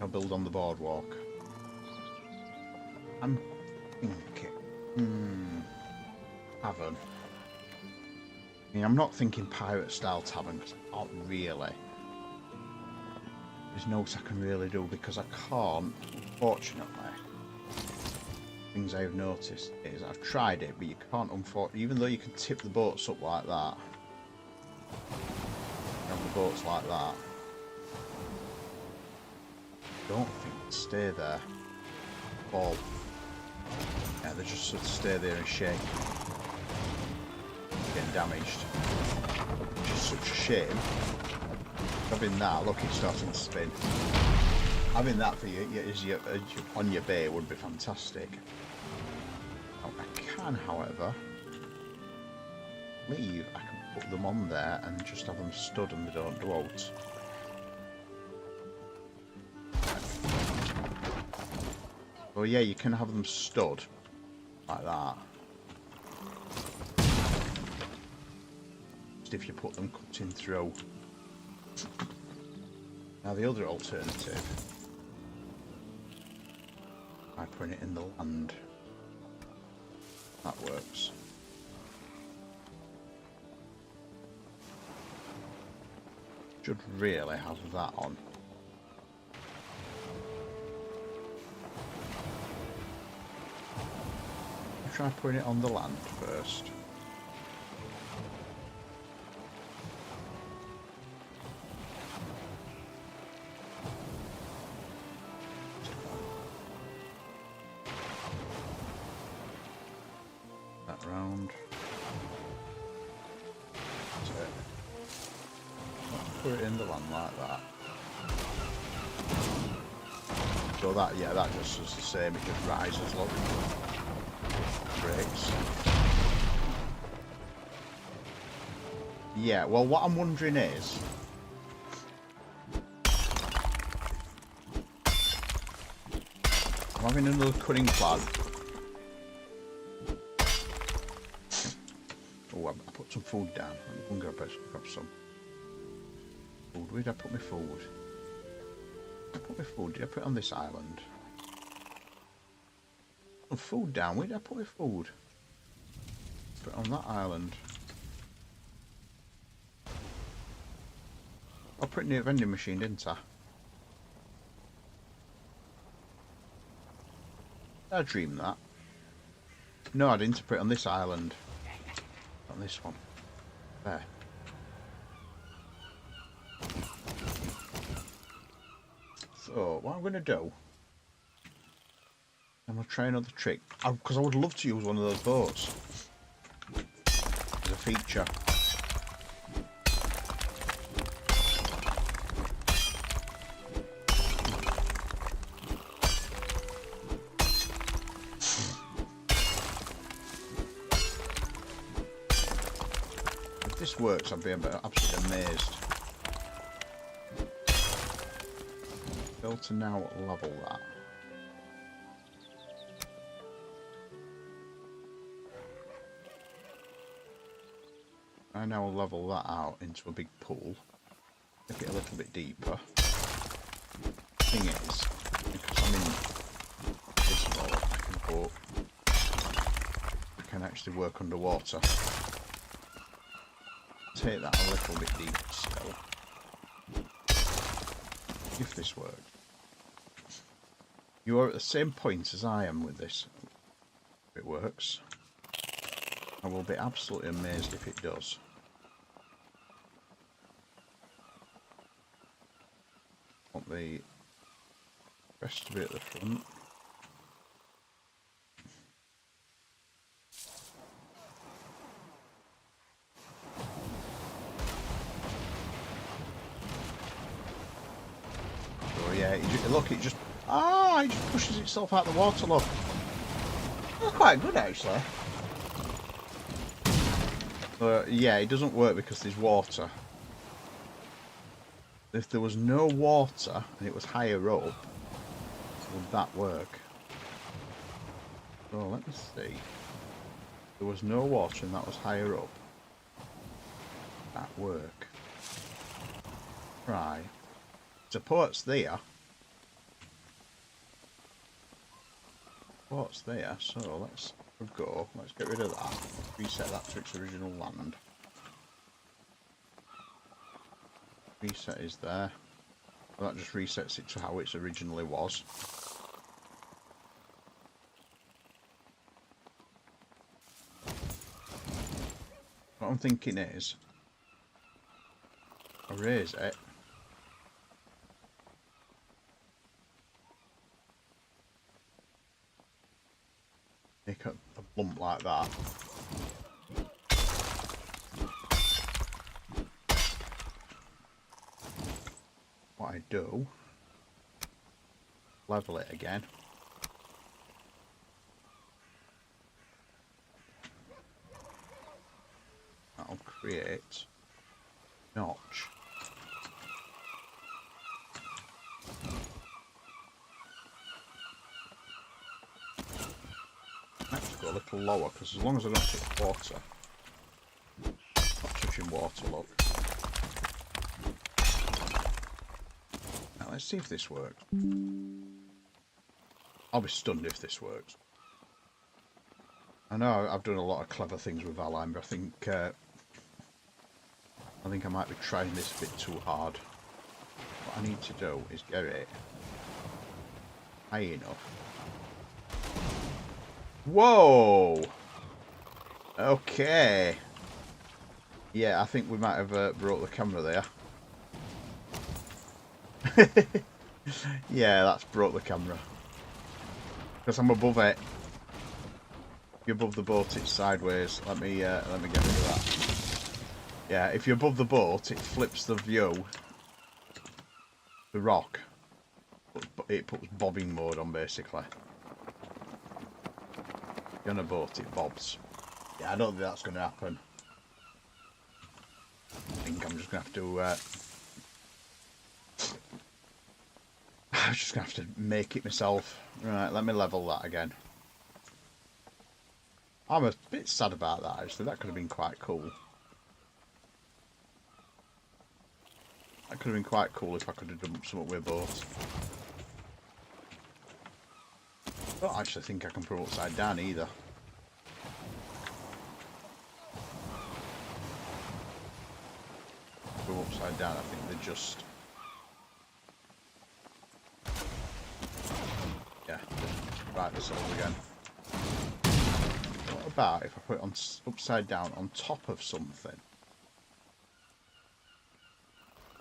I'll build on the boardwalk. I'm thinking tavern. I mean, I'm not thinking pirate style tavern because I can't really. There's no I can really do because I can't, unfortunately. Things I've noticed is I've tried it, but you can't, unfortunately, even though you can tip the boats up like that. On the boats like that. I don't think they stay there. Fall. Yeah, they just sort of stay there and shake. Getting damaged. Which is such a shame. Having that, look, it's starting to spin. Having that for you as you on your bay would be fantastic. Now, I can, however, believe I can put them on there and just have them stood and they don't go out. Oh yeah, you can have them stood like that. Just if you put them cutting through. Now the other alternative, by putting it in the land, that works. Should really have that on. Try putting it on the land first. That round. That's it. Put it in the land like that. So that, yeah, that just is the same, it just rises, look. Breaks. Yeah, well, what I'm wondering is, I'm having another cutting plan. Oh, I put some food down. I'm going to grab some food. Where did I put my food? I put my food. Did I put it on this island? Put food down. Where did I put my food? Put it on that island. I put it near a vending machine, didn't I? Did I dream that? No, I didn't put it on this island. On this one. There. So, what I'm going to do, I'm going to try another trick. Because I would love to use one of those boats. feature. If this works, I'd be absolutely amazed. Filter now, level that. I now level that out into a big pool. Make it a little bit deeper. Thing is, because I'm in this mode, I can actually work underwater. Take that a little bit deeper still. If this works. You are at the same point as I am with this. If it works. I will be absolutely amazed if it does. Want the rest to be at the front. So yeah, look, it just pushes itself out of the water. Look, that's quite good actually. But yeah, it doesn't work because there's water. If there was no water and it was higher up, would that work? So let me see. If there was no water and that was higher up, would that work? Right. Support's there. Support's there, so let's go. Let's get rid of that. Reset that to its original land. Reset is there. Well, that just resets it to how it originally was. What I'm thinking is, I raise it. Make a bump like that. What I do, level it again. That'll create notch. Let's go a little lower because as long as I don't touch water, not touching water, look. Now let's see if this works. I'll be stunned if this works. I know I've done a lot of clever things with Valheim, but I think I might be trying this a bit too hard. What I need to do is get it high enough. Whoa! Okay. Yeah, I think we might have broke the camera there. Yeah, that's broke the camera. Because I'm above it. If you're above the boat, it's sideways. Let me get rid of that. Yeah, if you're above the boat, it flips the view. The rock. It puts bobbing mode on, basically. If you're on a boat, it bobs. Yeah, I don't think that's going to happen. I think I'm just going to have to... I'm just going to have to make it myself. Right, let me level that again. I'm a bit sad about that, actually. That could have been quite cool. That could have been quite cool if I could have done something with a boat. I don't actually think I can put it upside down either. Go upside down, I think they're just... Yeah, right this all again. What about if I put it on upside down on top of something?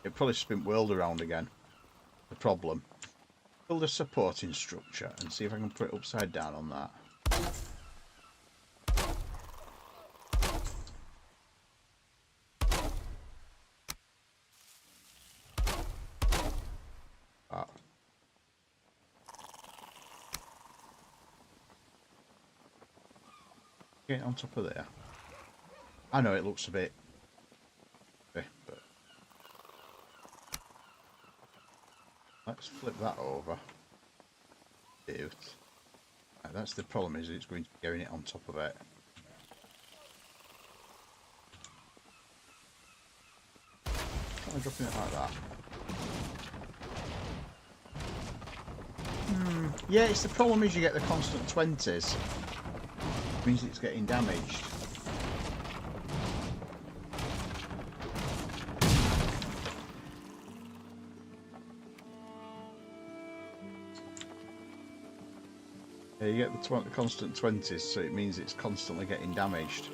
It'd probably spin world around again. The problem. Build a supporting structure and see if I can put it upside down on that. Get on top of there. I know it looks a bit, but let's flip that over. Right, that's the problem, is it's going to be getting it on top of it. Try dropping it like that. Yeah, it's the problem is you get the constant 20s. It means it's getting damaged. Yeah, you get the constant 20s, so it means it's constantly getting damaged.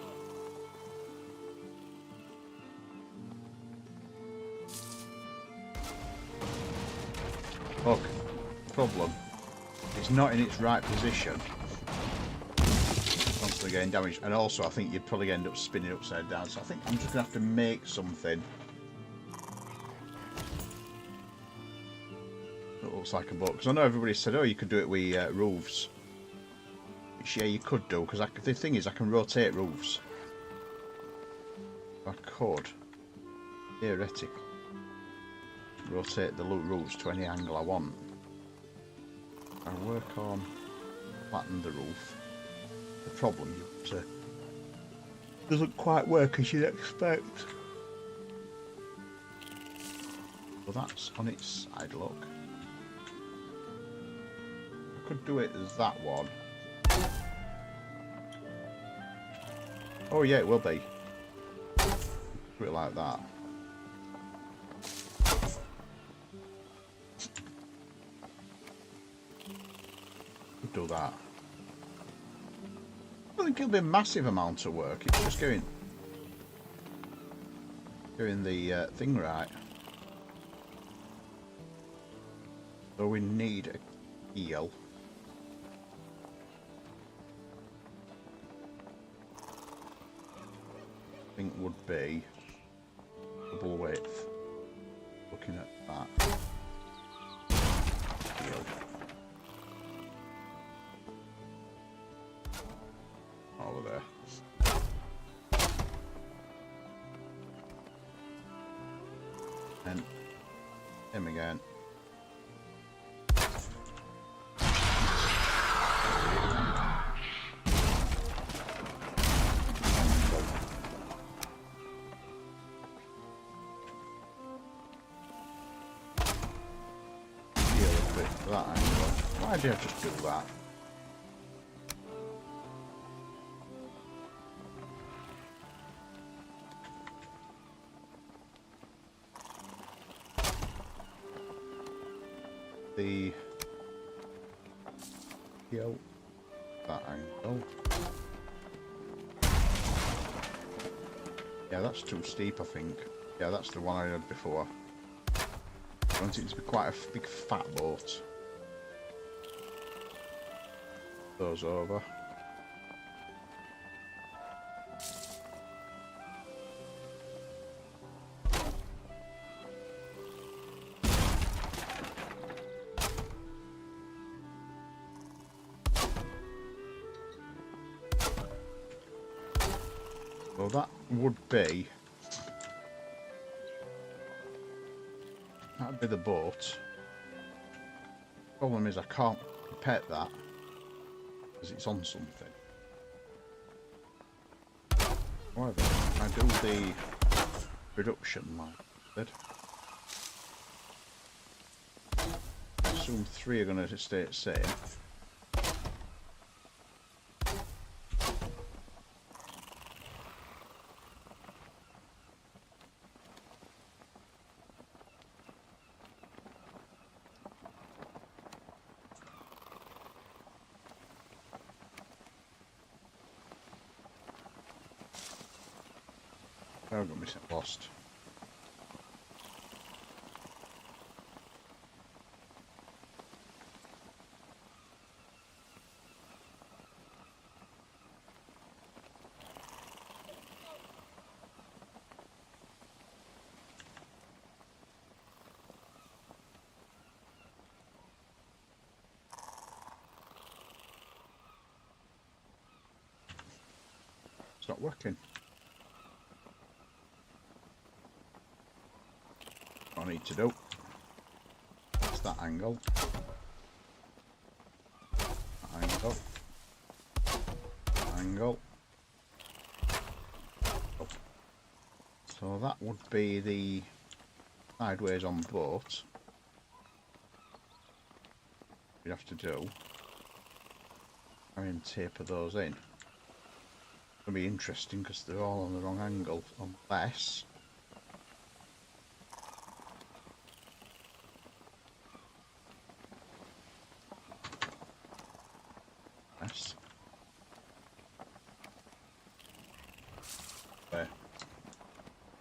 Look, problem. It's not in its right position. Constantly getting damaged, and also I think you'd probably end up spinning upside down. So I think I'm just gonna have to make something that looks like a boat. Because I know everybody said, "Oh, you could do it with roofs." Which, yeah, you could do. Because the thing is, I can rotate roofs. I could theoretically rotate the roofs to any angle I want. I work on flatten the roof. The problem doesn't quite work as you'd expect. Well, that's on its side, look. I could do it as that one. Oh yeah, it will be. Do it like that. Could do that. I don't think it'll be a massive amount of work. It's just doing the thing right. So we need a keel. I think would be double width. Looking at that. Keel. Over there. And him again. That angle. Why did I just do that? The that angle. Yeah, that's too steep, I think. Yeah, that's the one I had before. I want it to be quite a big fat boat. Those over. Well, that would be... that'd be the boat. Problem is I can't pet that because it's on something. However, I do the reduction method. I assume 3 are going to stay the same. I'm going to be lost. It's not working. What I need to do. That's that angle. Angle. Angle. Oh. So that would be the sideways on both. We'd have to do. Try and taper those in. It's going to be interesting because they're all on the wrong angle, unless.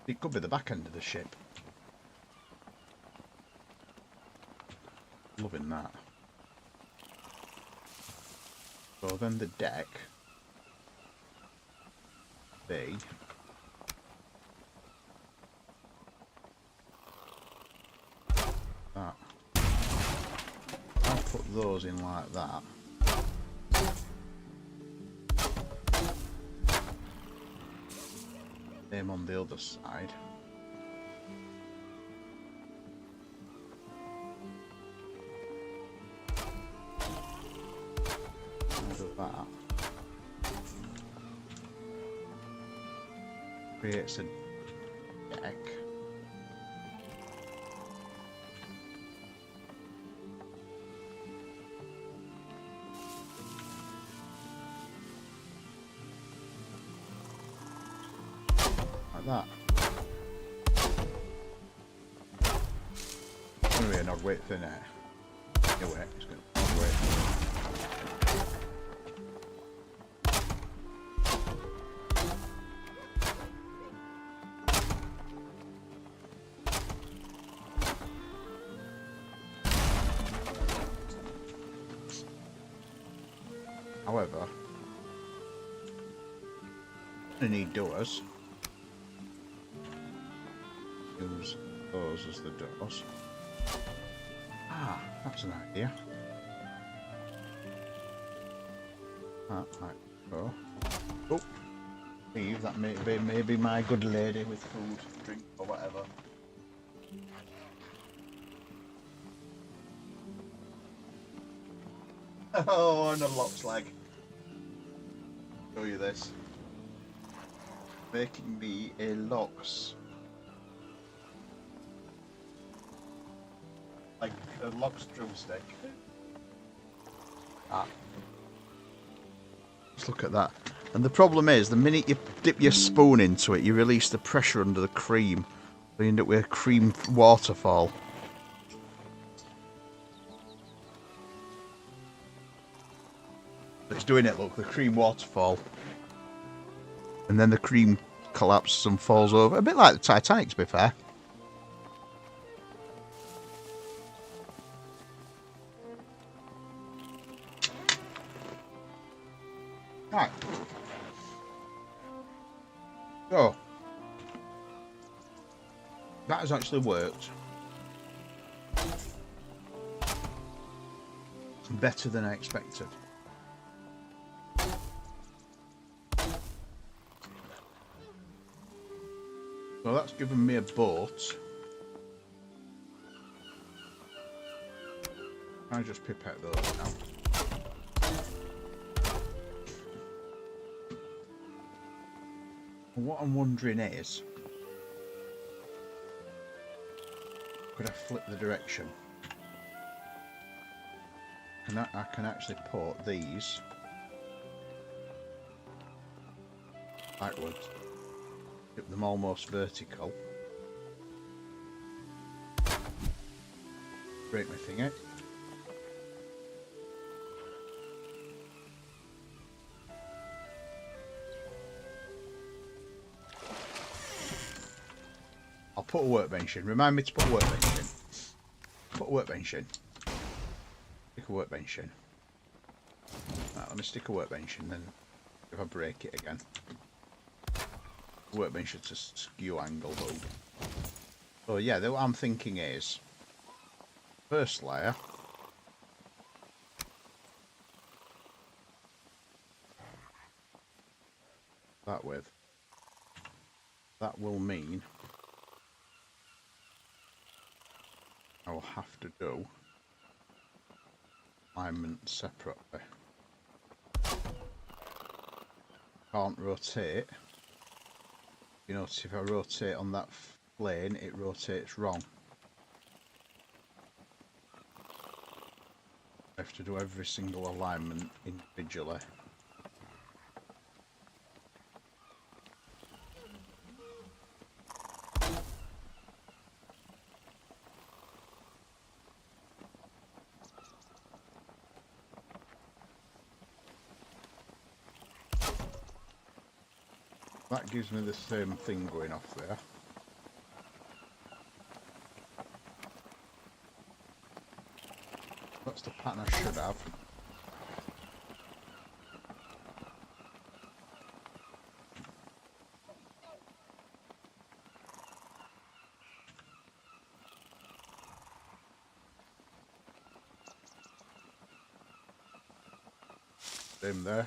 It could be the back end of the ship. Loving that. So then the deck. B. That. I'll put those in like that. Same on the other side. Do that. Creates a deck. Like that. It's going to be an odd width, isn't it? Yeah, wait, it's going to be an odd width. However, I need doors. Use those as the doors. Ah, that's an idea. That might go. Oh, leave that maybe my good lady with food, drink, or whatever. Oh, and a lock's leg. Show you this. Making me a lox. Like a lox drumstick. Ah. Just look at that. And the problem is, the minute you dip your spoon into it, you release the pressure under the cream. So you end up with a cream waterfall. It's doing it, look, the cream waterfall. And then the cream collapses and falls over. A bit like the Titanic, to be fair. Right. So, that has actually worked. Better than I expected. So that's given me a boat. I just pipette those now. And what I'm wondering is, could I flip the direction? I can actually put these backwards, keep them almost vertical. Break my thingy. I'll put a workbench in. Remind me to put a workbench in. Put a workbench in. Stick a workbench in. Right, let me stick a workbench in, then if I break it again. The workbench is a skew angle though. So yeah, what I'm thinking is, first layer, that with. That will mean I will have to do alignment separately. Can't rotate. You notice if I rotate on that plane, it rotates wrong. I have to do every single alignment individually. That gives me the same thing going off there. That's the pattern I should have. Same there.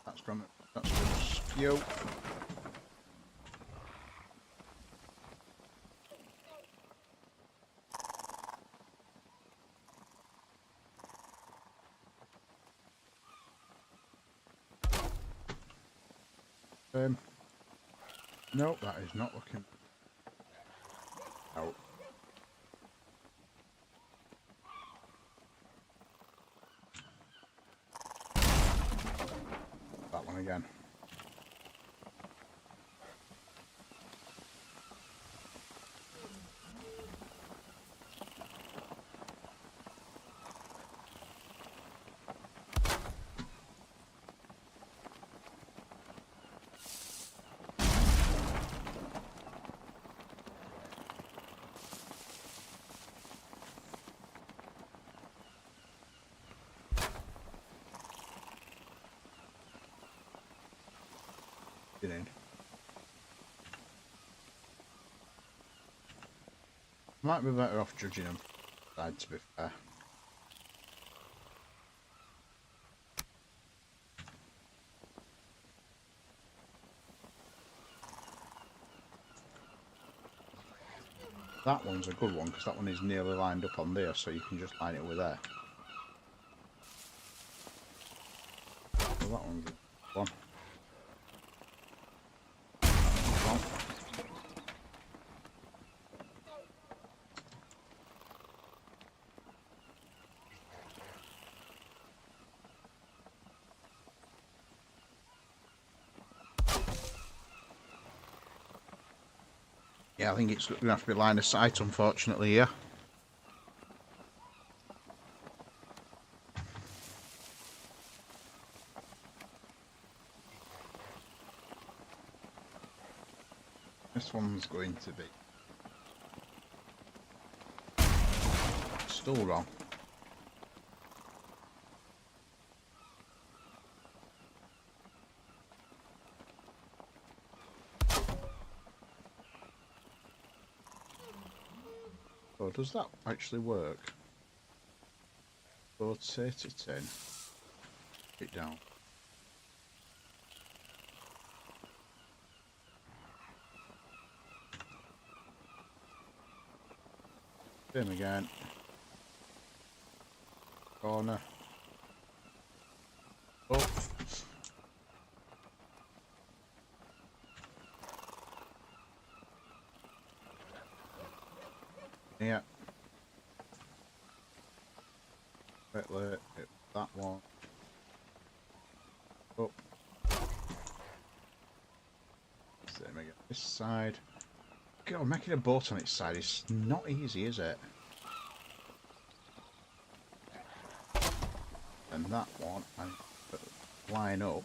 That's gonna spew. No, that is not looking out. That one again. In. Might be better off judging them side, to be fair. That one's a good one because that one is nearly lined up on there, so you can just line it with there. So that one's a good one. Yeah, I think it's going to have to be line of sight, unfortunately, yeah. This one's going to be still wrong. So does that actually work? Rotate it in, it down. Same again. Corner. Up. Yeah. Quickly, that one. Up. Same again. This side. God, making a boat on its side is not easy, is it? And that one, I line up.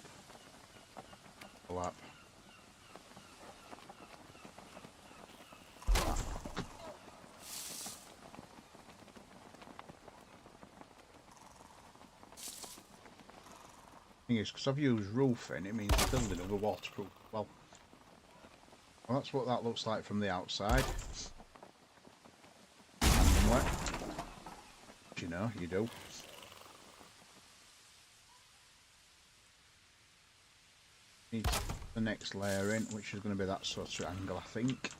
Lap. Thing is, because I've used roofing, it means building of a waterproof. Well, Well, that's what that looks like from the outside. You know, you do. Need the next layer in, which is going to be that sort of angle, I think.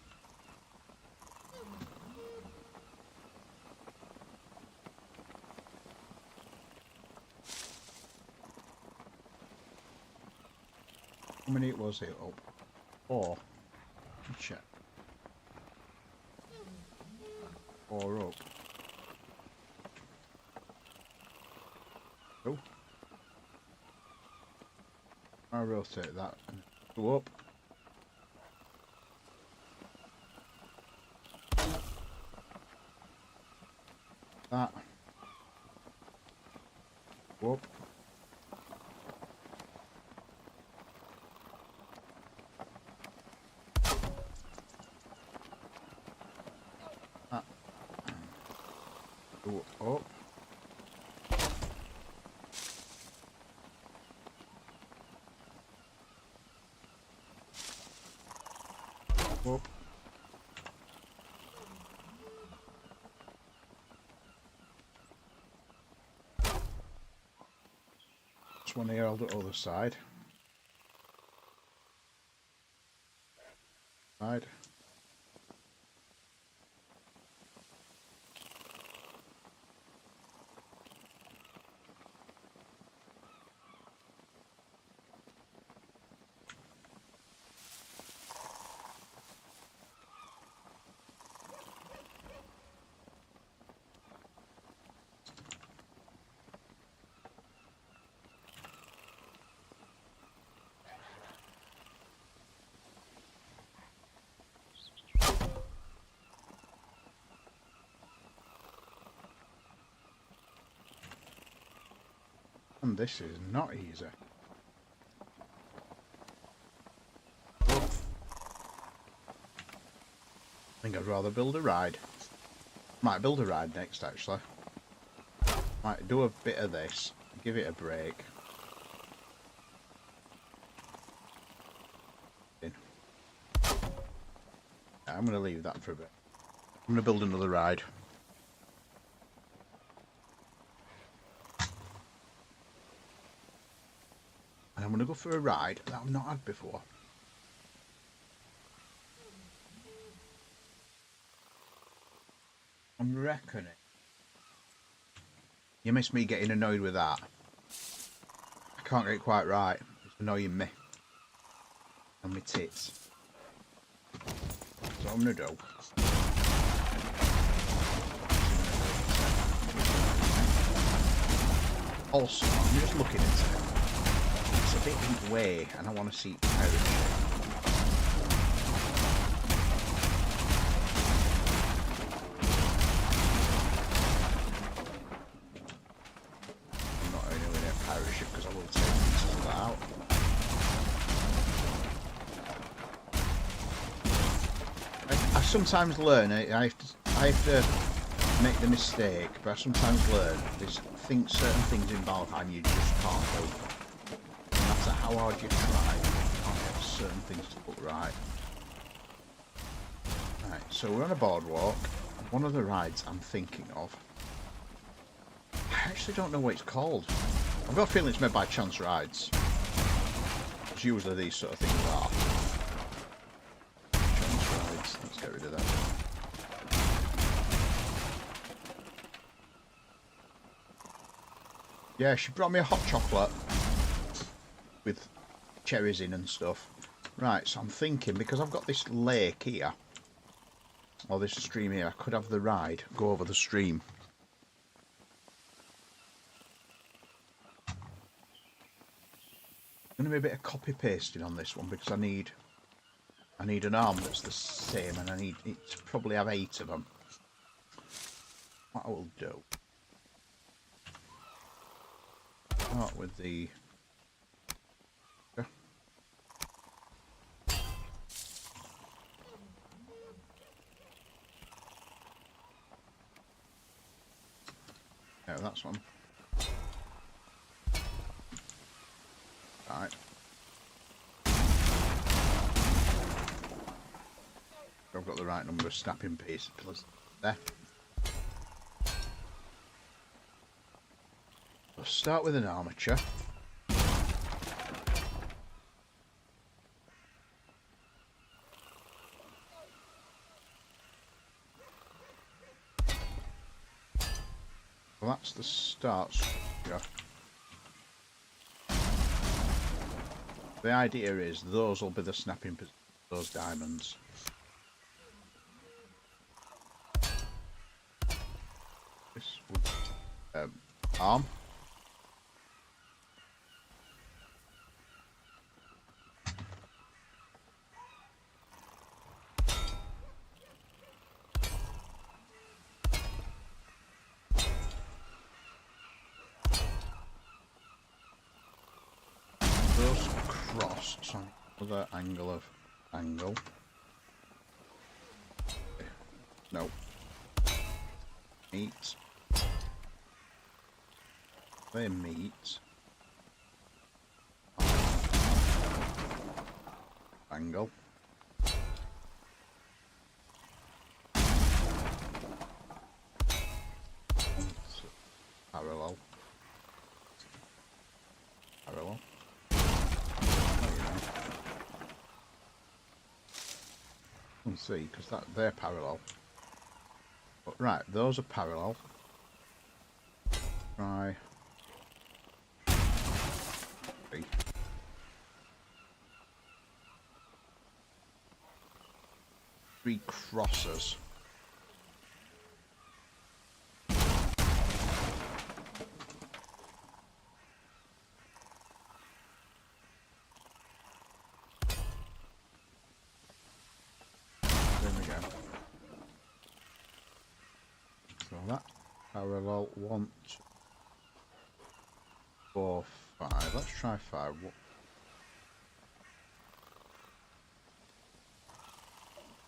How many was it up? 4. Check. 4 up. Oh. I rotate that and go up. That. Go up. That. Go up. Up. This one here, I'll do the other side. Side. And this is not easy. I think I'd rather build a ride. Might build a ride next, actually. Might do a bit of this, give it a break. I'm going to leave that for a bit. I'm going to build another ride. And I'm going to go for a ride that I've not had before. I'm reckoning. You miss me getting annoyed with that. I can't get it quite right. It's annoying me. And my tits. That's what I'm going to do. Also, I'm just looking at it. It's a bit each way, and I want to see how it is. I'm not only with a pirate ship because I will take pieces of that out. I sometimes learn. I have to make the mistake, but I sometimes learn. Certain things in Valheim you just can't do. No matter how hard you try, you can't get certain things to put right. Right, so we're on a boardwalk. One of the rides I'm thinking of. I actually don't know what it's called. I've got a feeling it's made by Chance Rides. Because usually these sort of things are. Chance Rides. Let's get rid of that. Yeah, she brought me a hot chocolate with cherries in and stuff. Right, so I'm thinking, because I've got this lake here, or this stream here, I could have the ride go over the stream. Going to be a bit of copy pasting on this one because I need an arm that's the same, and I need it to probably have 8 of them. What I will do. Start with the yeah, that's one. Right. I've got the right number of snapping pieces there. Let's start with an armature. Well, that's the start structure. The idea is those will be the snapping pieces, those diamonds. This would arm. Those cross, so another angle of angle. No. Meet. They meet. Angle. Parallel. Parallel. You can see, because they're parallel. But right, those are parallel. Try. Three crosses. There we go. So that parallel 1, 2, 4, 5. Let's try 5.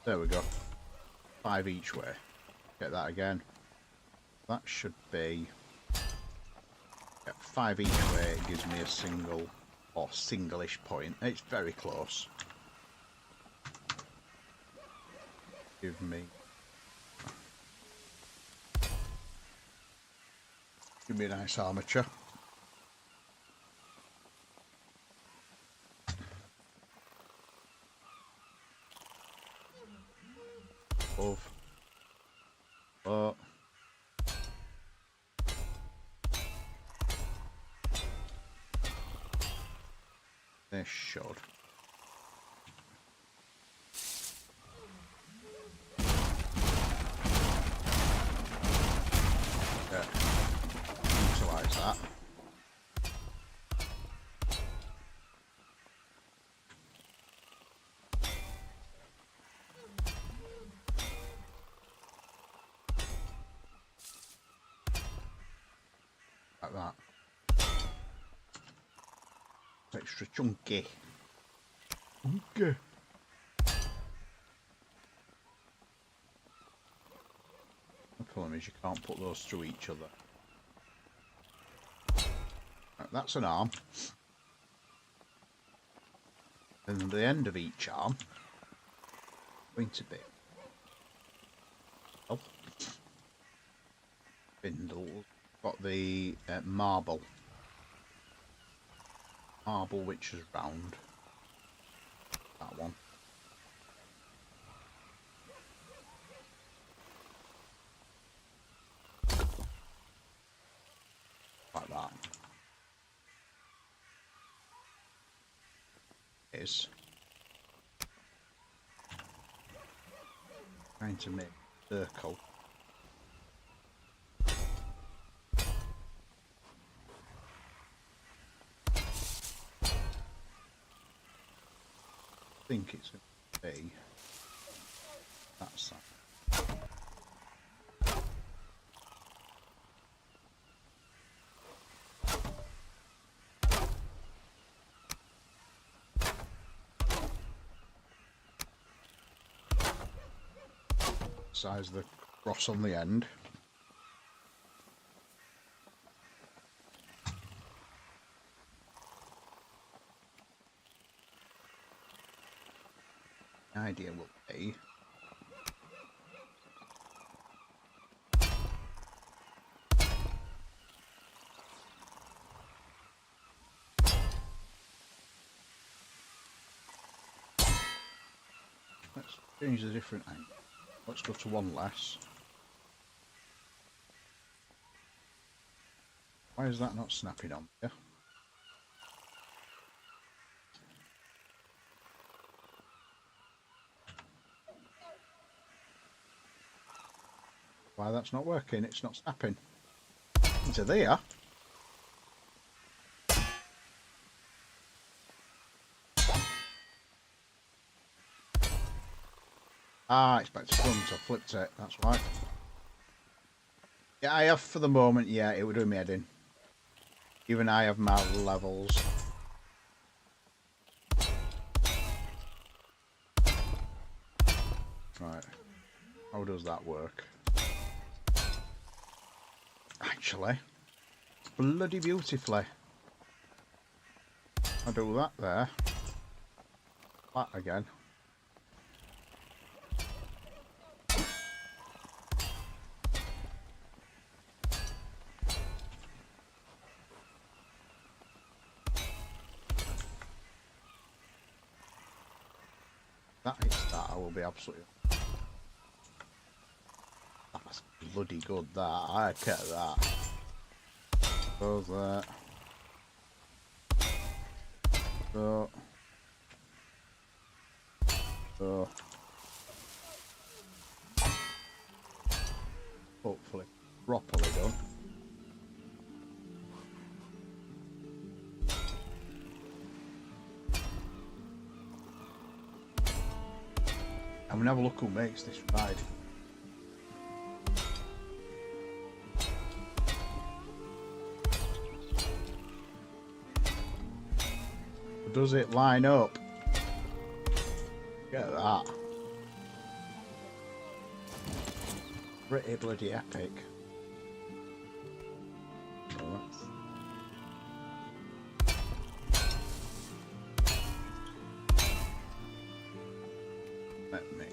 There we go. 5 each way. Get that again. That should be 5 each way. It gives me a single or single-ish point. It's very close. Give me a nice armature. Above. Oh. This should. Yeah. Utilise that. Like that. Extra chunky. Okay. The problem is you can't put those through each other. Right, that's an arm. And the end of each arm going to be spindle. Got the marble which is round. That one. Like that. Is trying to make a circle. I think it's going to be that side. Size of the cross on the end. The idea will be Change the different angle. Let's go to one less. Why is that not snapping on here? Why that's not working? It's not snapping. Into there. Ah, it's back to front. I flipped it. That's why. Yeah, I have for the moment. Yeah, it would do me head in. Even I have my levels. Right. How does that work? Actually, bloody beautifully. I do that there. That again. That hits that, I will be absolutely... That's bloody good, that. I get that. Goes there. So. So. Hopefully properly done. I'm gonna have a look who makes this ride. Does it line up? Get that. Pretty bloody epic. So that's... Let me...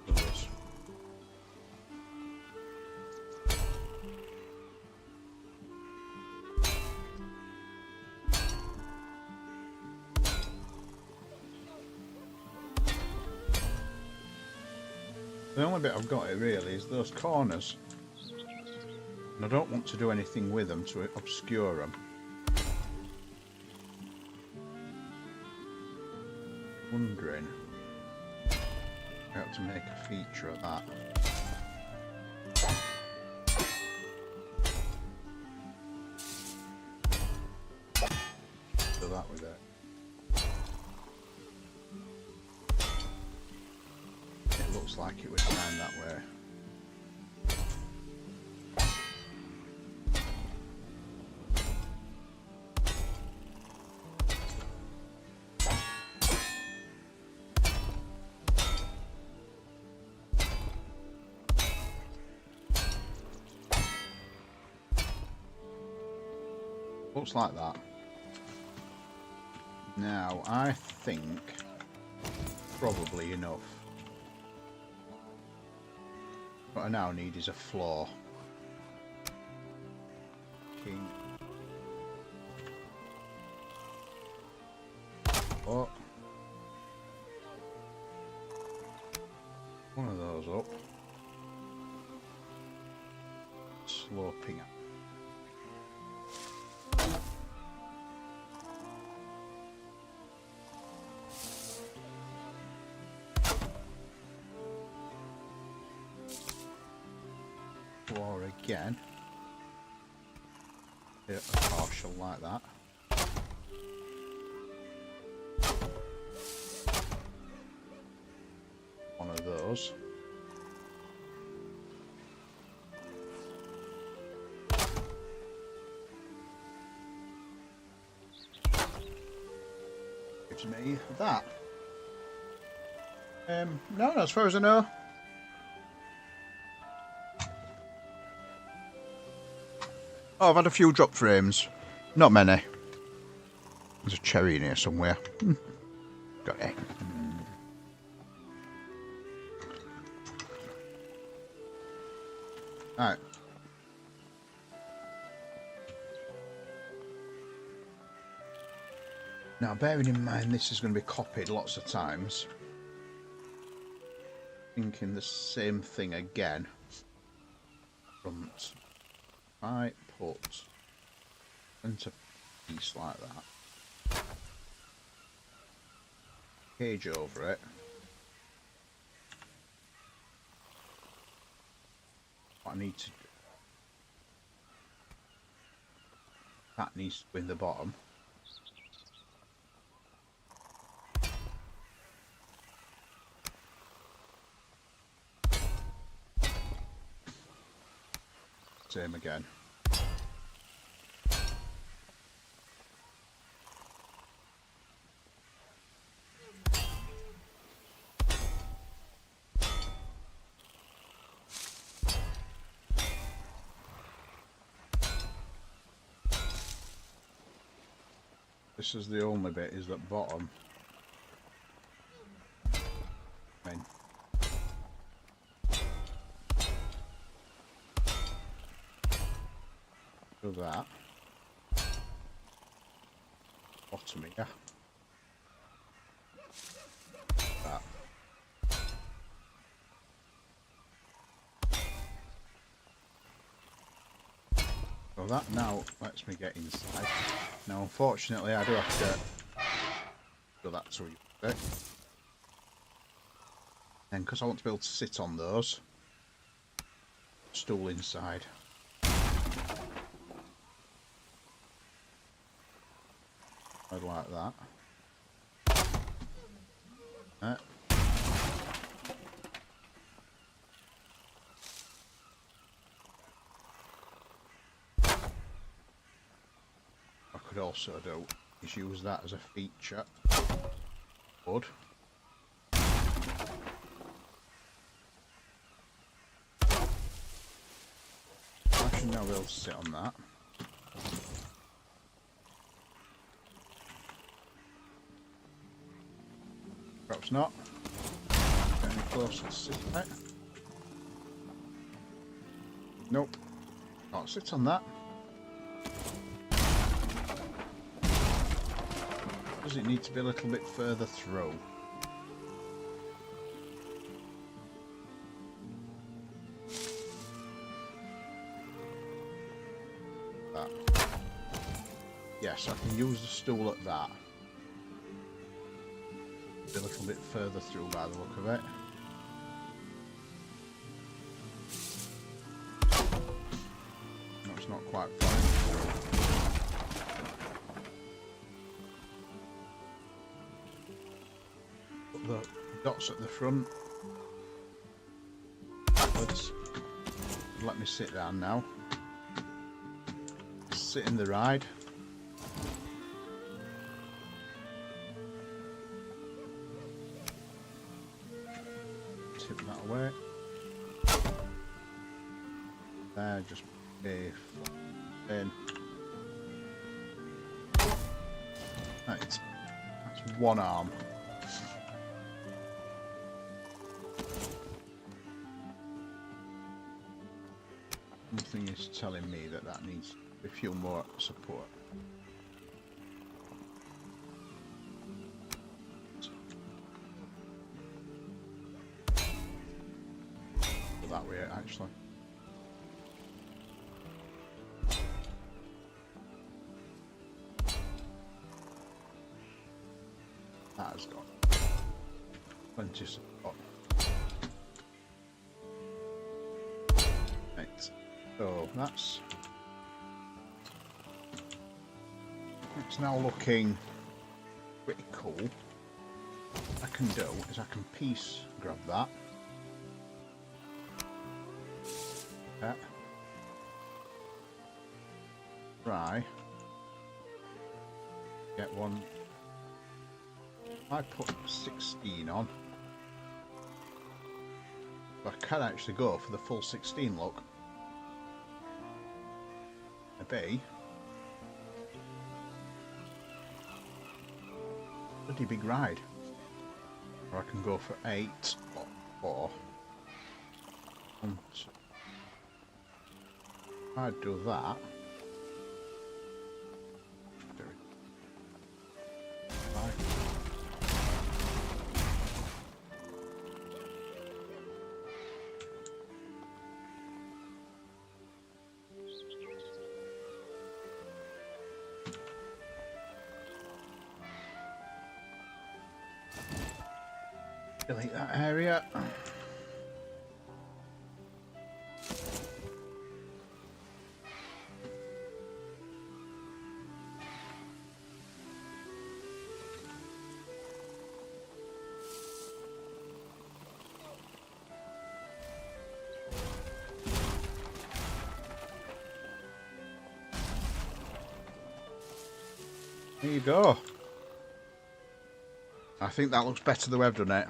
do this. The only bit I've got it really is those corners. And I don't want to do anything with them to obscure them. Wondering how to make a feature of that. Do that with it. It looks like it was designed that way. Looks like that. Now, I think probably enough. What I now need is a floor. King. Oh. One of those up. Sloping up. Floor again. Hit a partial like that. One of those. Gives me that. No, as far as I know. Oh, I've had a few drop frames. Not many. There's a cherry in here somewhere. Got it. Alright. Now, bearing in mind this is going to be copied lots of times, thinking the same thing again. Front. If I put into piece like that, page over it, what I need to do, that needs to be in the bottom. Same again. This is the only bit, is that bottom. Do that. Bottom here. That. So that now lets me get inside. Now unfortunately I do have to do that to it. And because I want to be able to sit on those, stool inside. I'd like that. I could also do is use that as a feature. Wood. I should now be able to sit on that. Perhaps not. Get any closer to sit on it. Nope. Can't sit on that. Does it need to be a little bit further through? That. Yes, I can use the stool at that. A little bit further through by the look of it. No, it's not quite far. Put the dots at the front. Backwards. Let me sit down now. Sit in the ride. Tip that away. There, just a in. Right, that's one arm. Something is telling me that that needs a few more support. That way, actually. That has got plenty of support. Right. So that's it's now looking pretty cool. What I can do is I can piece grab that. Try get one. I put 16 on. I can actually go for the full 16 look. A B. Pretty big ride. Or I can go for 8 or 4. I'd do that. Delete that area. There you go. I think that looks better the way I've done it.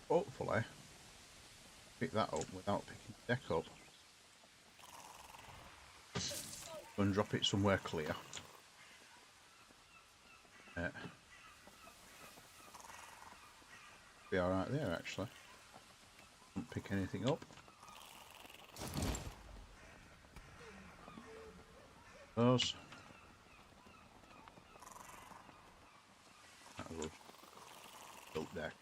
Hopefully, pick that up without picking the deck up. Go and drop it somewhere clear. Yeah. Be alright there actually. Don't pick anything up. Those. That was built deck.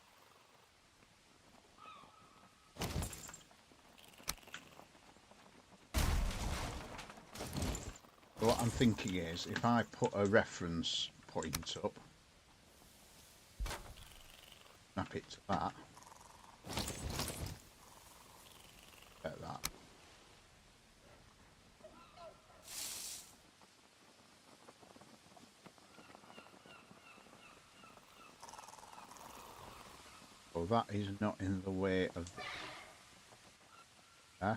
So what I'm thinking is, if I put a reference point up, snap it to that, get that. So that is not in the way of the... Yeah.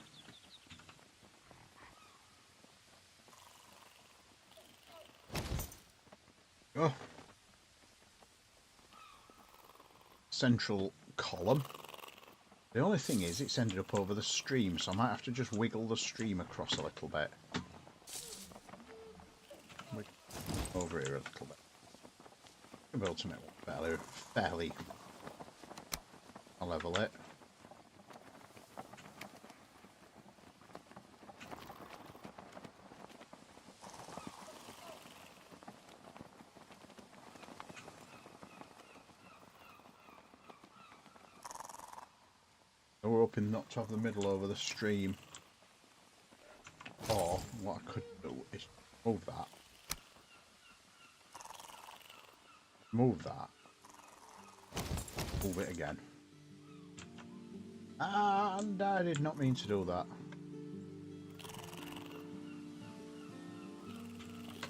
Oh. Central column. The only thing is it's ended up over the stream, so I might have to just wiggle the stream across a little bit. Over here a little bit. I'll be able to make one fairly I'll level it. So we're hoping not to have the middle over the stream. Or what I could do is move that. Move that. Move it again. And I did not mean to do that.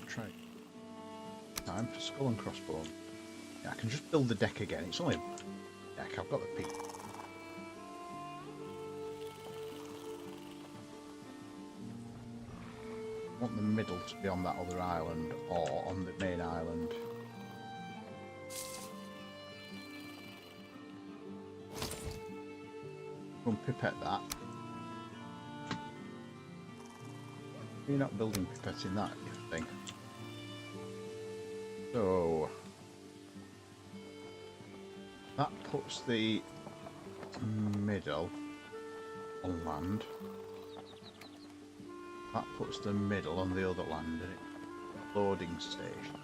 Try. Time for skull and crossbones. Yeah, I can just build the deck again. It's only a deck. I've got the peak. I want the middle to be on that other island or on the main island. Go and pipette that. You're not building pipette in that, you think? So that puts the middle on land. That puts the middle on the other land, and it's a loading station,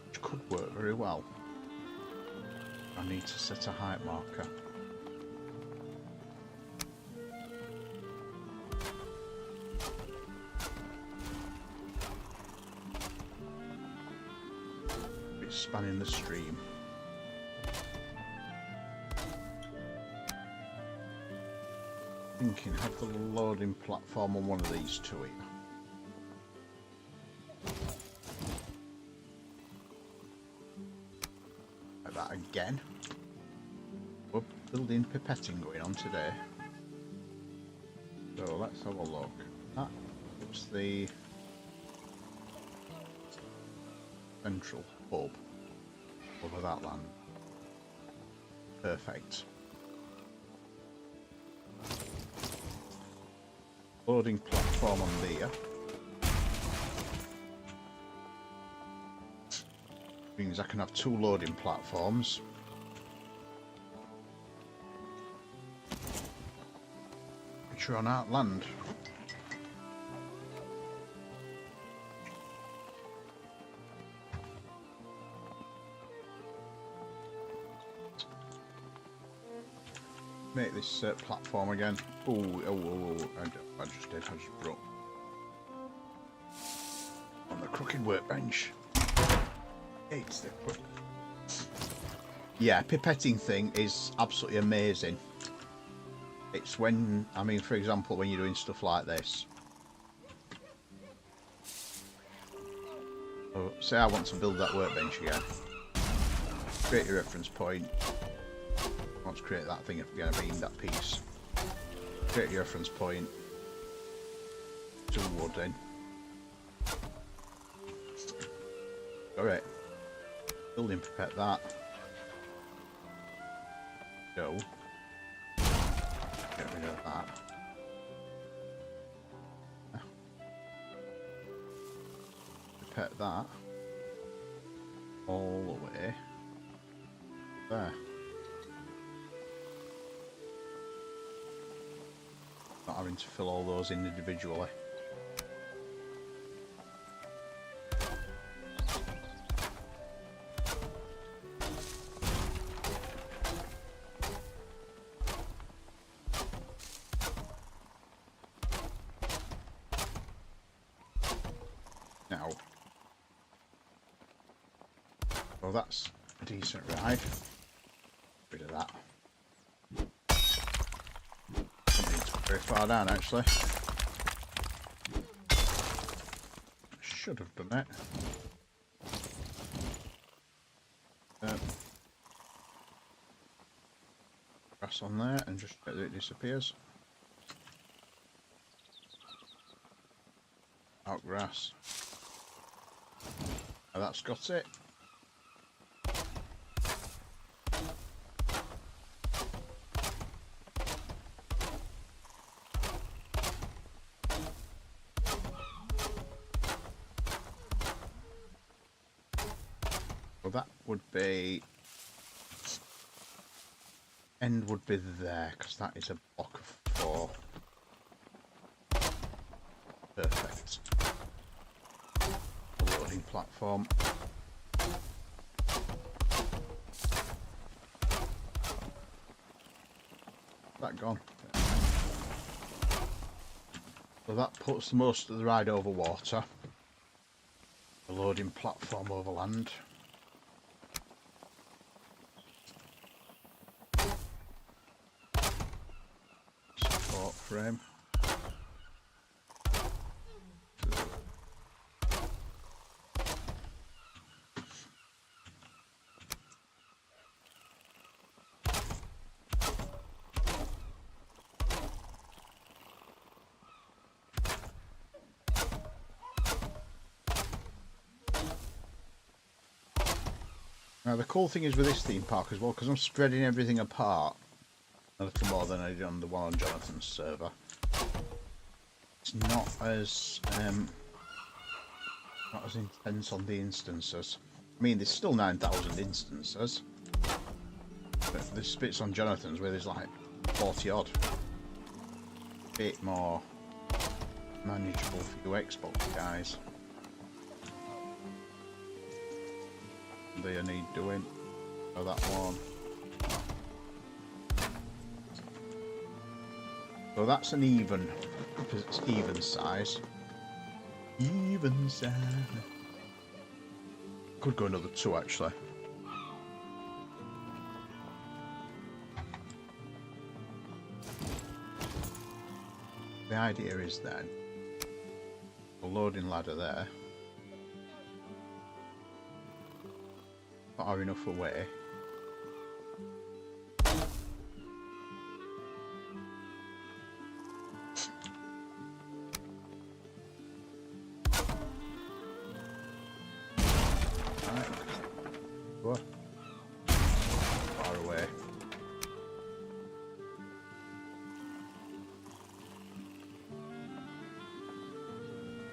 which could work very well. I need to set a height marker. It's spanning the stream. Thinking, have the loading platform on one of these two here. Like that again. We're building pipetting going on today. So let's have a look. That puts the central hub over that land. Perfect. Loading platform on there. Means I can have two loading platforms. Which are on our land. Make this platform again. Oh, I just did. I just broke. crooked workbench. It's the yeah, pipetting thing is absolutely amazing. It's when, I mean, for example, when you're doing stuff like this. So, say I want to build that workbench again. Create your reference point. I want to create that thing again, I mean that piece. Create your reference point. 2 wood in. Alright. Building pipette that. Go. Get rid of that. Pipette that. All the way. There. Not having to fill all those in individually. Now, well, that's a decent ride. Rid of that. Don't need to go very far down, actually. Should have done it. Grass on there and just check that it disappears. Out grass. Now that's got it. Well, that would be... end would be there, because that is a block of 4. Perfect. Loading platform. That gone. So that puts most of the ride over water. The loading platform over land. Support frame. Now the cool thing is with this theme park as well, because I'm spreading everything apart a little more than I did on the one on Jonathan's server. It's not as intense on the instances. I mean, there's still 9,000 instances, but there's bits on Jonathan's where there's like 40 odd. A bit more manageable for you Xbox guys. They need doing. So that one. So that's an even size. Even size. Could go another 2 actually. The idea is then a loading ladder there. Far enough away. Right. What? Far away.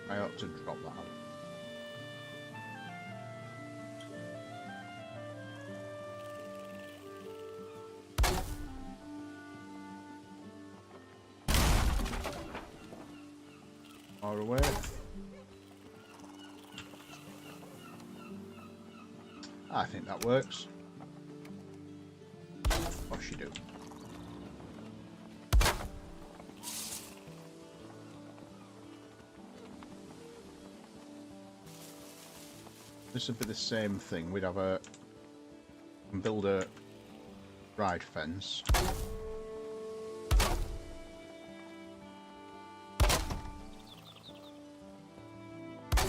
I ought to drop that. Far away. I think that works. Of course you do. this would be the same thing. We'd have a build a ride fence.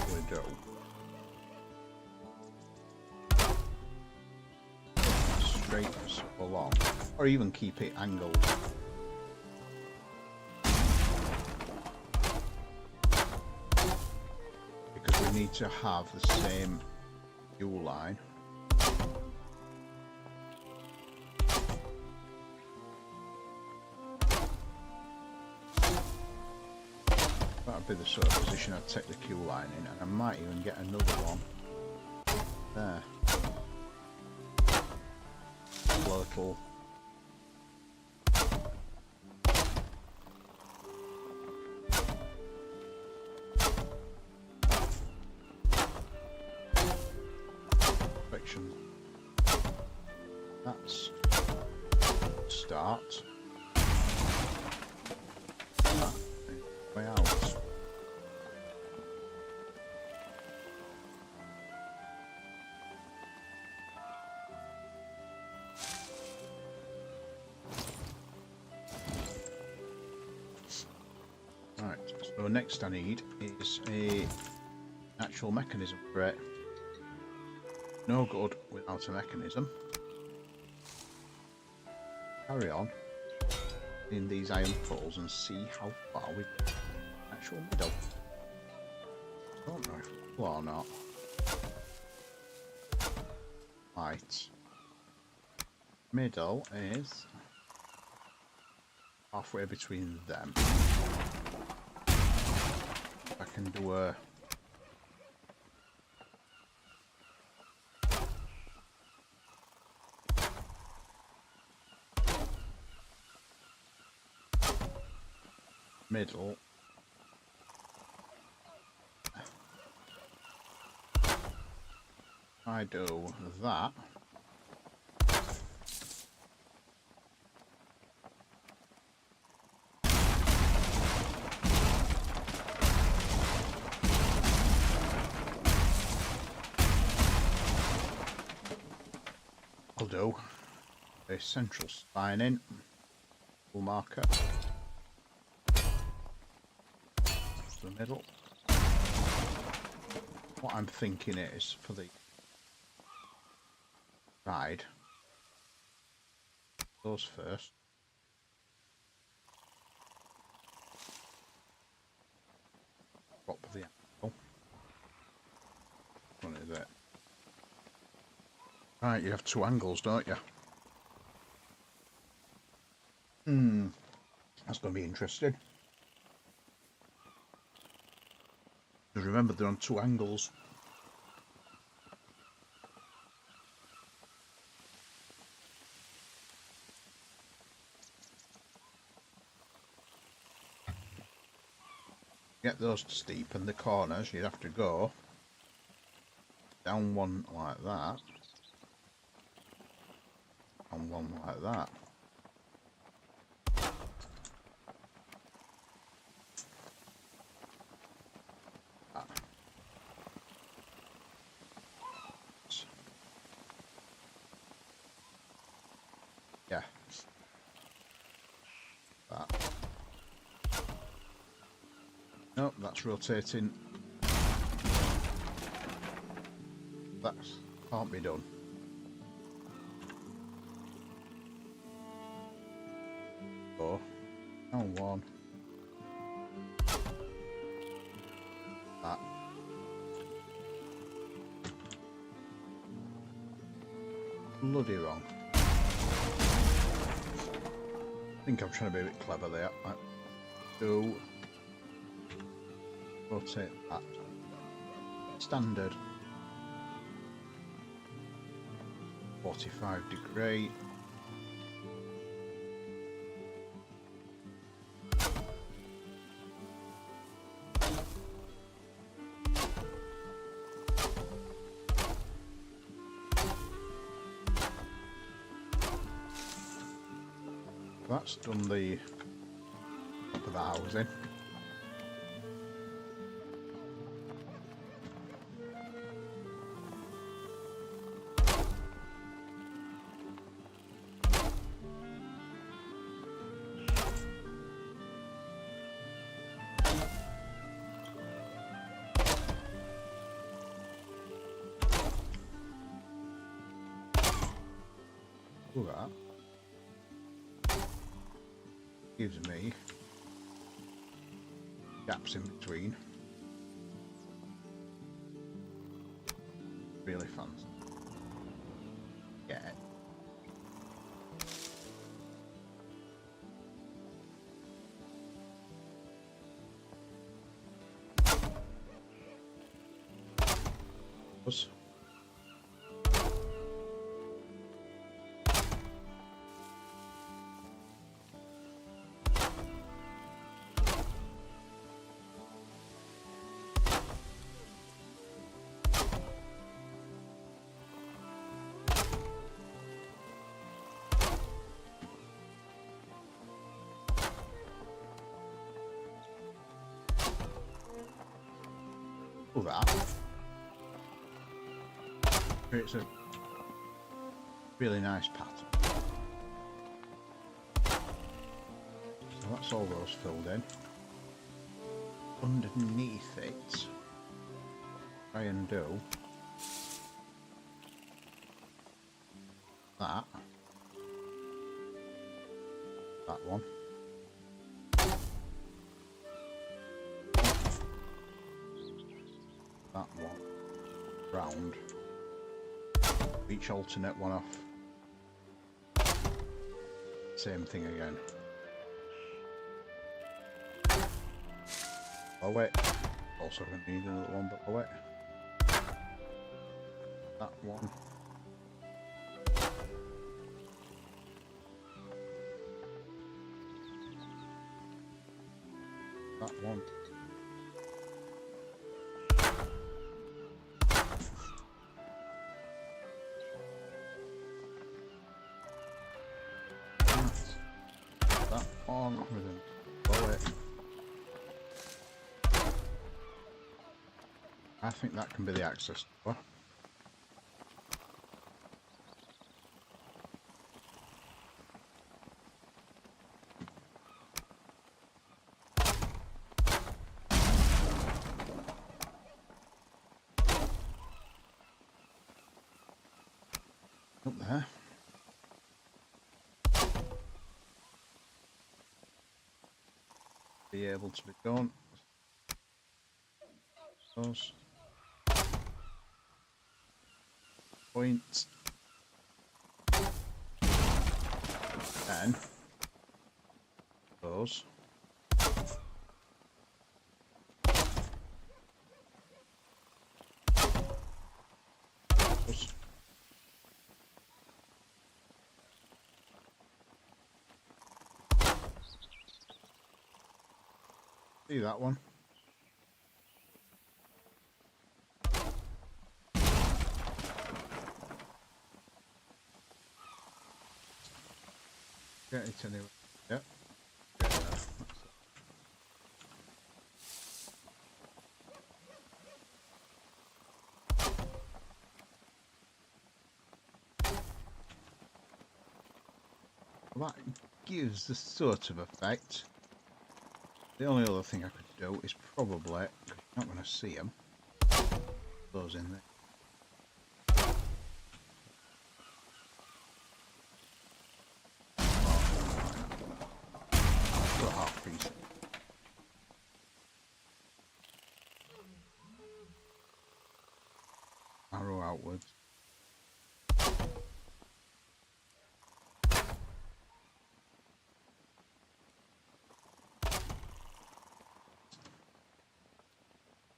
We do. Straight along, or even keep it angled. Because we need to have the same fuel line. That'd be the sort of position I'd take the queue line in, and I might even get another one there. A little section. That's start. Way out. Right, so next I need is a actual mechanism for it. No good without a mechanism. Carry on in these iron poles and see how far we get actual middle. I don't know if we will or not. Right. Middle is halfway between them. I can do a middle. I do that. I'll do a central spine in, full marker, the middle. What I'm thinking is for the side, those first. Drop the angle. What is it? Right, you have two angles, don't you? That's going to be interesting. Just remember they're on two angles. Get those to steepen the corners, you'd have to go down one like that, and one like that. Yeah. That. Nope, that's rotating. That can't be done. So, down one. That. Bloody wrong. I think I'm trying to be a bit clever there. Right. Do rotate that. Standard. 45 degree. That's done the top of the housing. Do that. Gives me gaps in between. Really fancy. Yeah. Was. Do that. Creates a really nice pattern. So that's all those filled in. Underneath it, try and do that. That one. That one. Round. Each alternate one off. Same thing again. Oh wait. Also going to need another one, but oh wait. That one. That one. That one with a bullet. I think that can be the access door. Up there. Be able to be done. Those. Point. Then. Those. Those. See that one? Get it anyway. Yep. That gives the sort of effect. The only other thing I could do is probably, you're not going to see them, those in there. Put a half piece. Arrow outwards.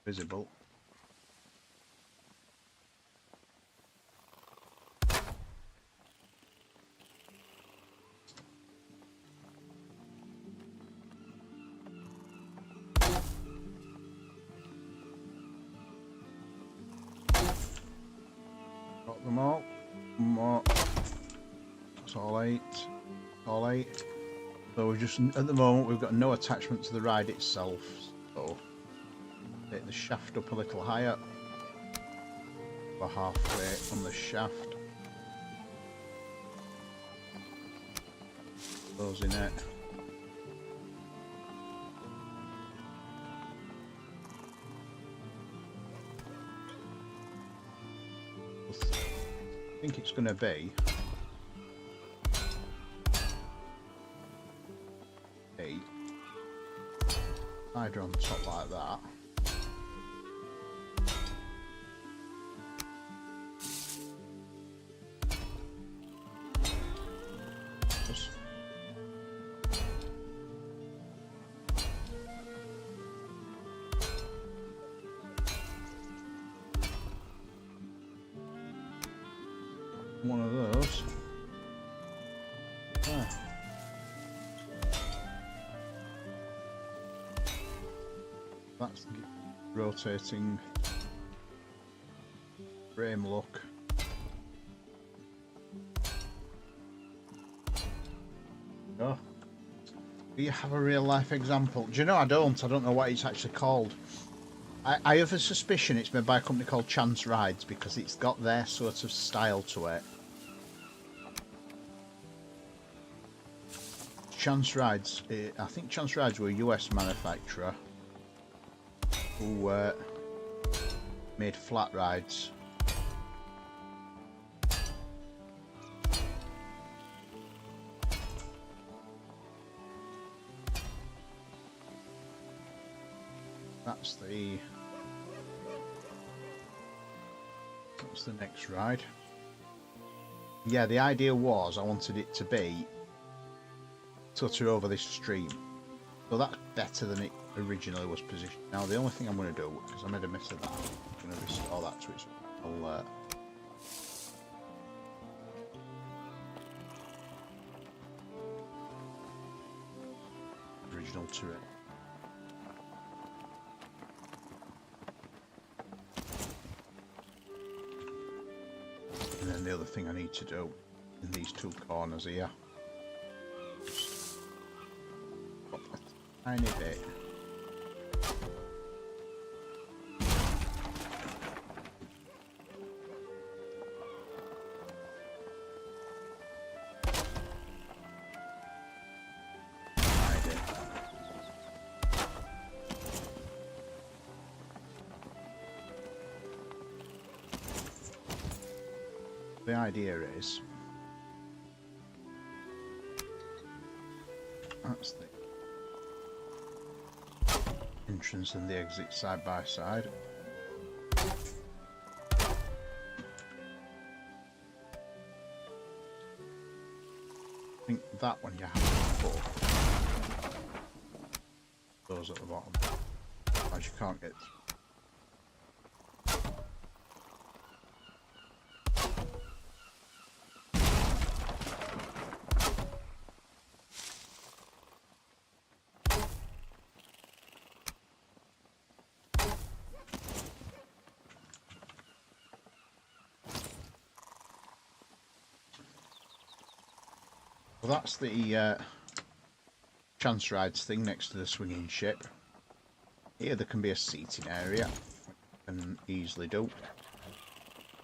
Visible. Got them all. More. That's all 8. All 8. So we're just, at the moment, we've got no attachment to the ride itself. So take the shaft up a little higher. We're halfway on the shaft. Those in it. I think it's going to be rider on top like that. One of those. Ah. That's the rotating frame look. Oh. Do you have a real life example? Do you know I don't? I don't know what it's actually called. I have a suspicion it's made by a company called Chance Rides because it's got their sort of style to it. Chance Rides, I think Chance Rides were a US manufacturer who made flat rides. That's the next ride. Yeah, the idea was I wanted it to be tutter over this stream, so that's better than it originally was positioned. Now the only thing I'm going to do, because I made a miss of that, I'm going to restore that to its original turret. And then the other thing I need to do in these two corners here, pop a tiny bit. The idea is that's the entrance and the exit side by side. I think that one you have to put those at the bottom, as you can't get. Well, that's the Chance Rides thing next to the swinging ship. Here there can be a seating area, I can easily do.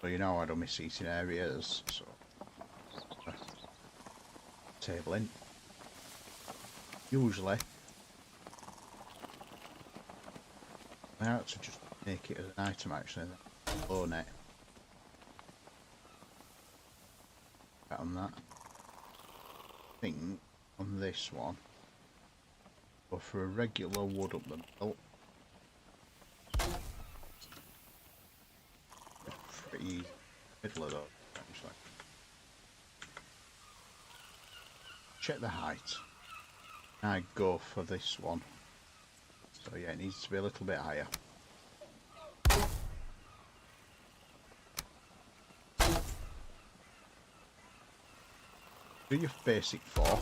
So you know I do my seating areas, so table in. Usually I have to just make it as an item actually, own it. On that. Thing on this one, but for a regular wood up the middle, pretty easy. Middle of that, actually. Check the height. I go for this one. So yeah, it needs to be a little bit higher. Do your basic 4.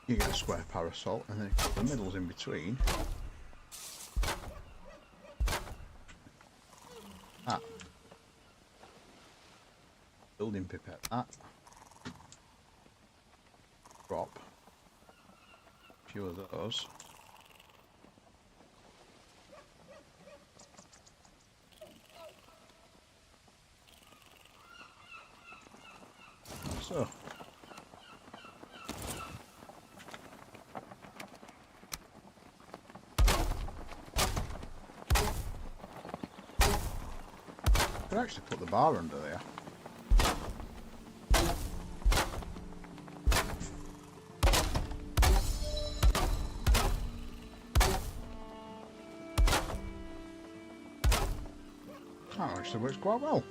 You get a square parasol, and then the middle's in between. That. Building pipette, that. Drop. A few of those. So. I could actually put the bar under there. That actually works quite well.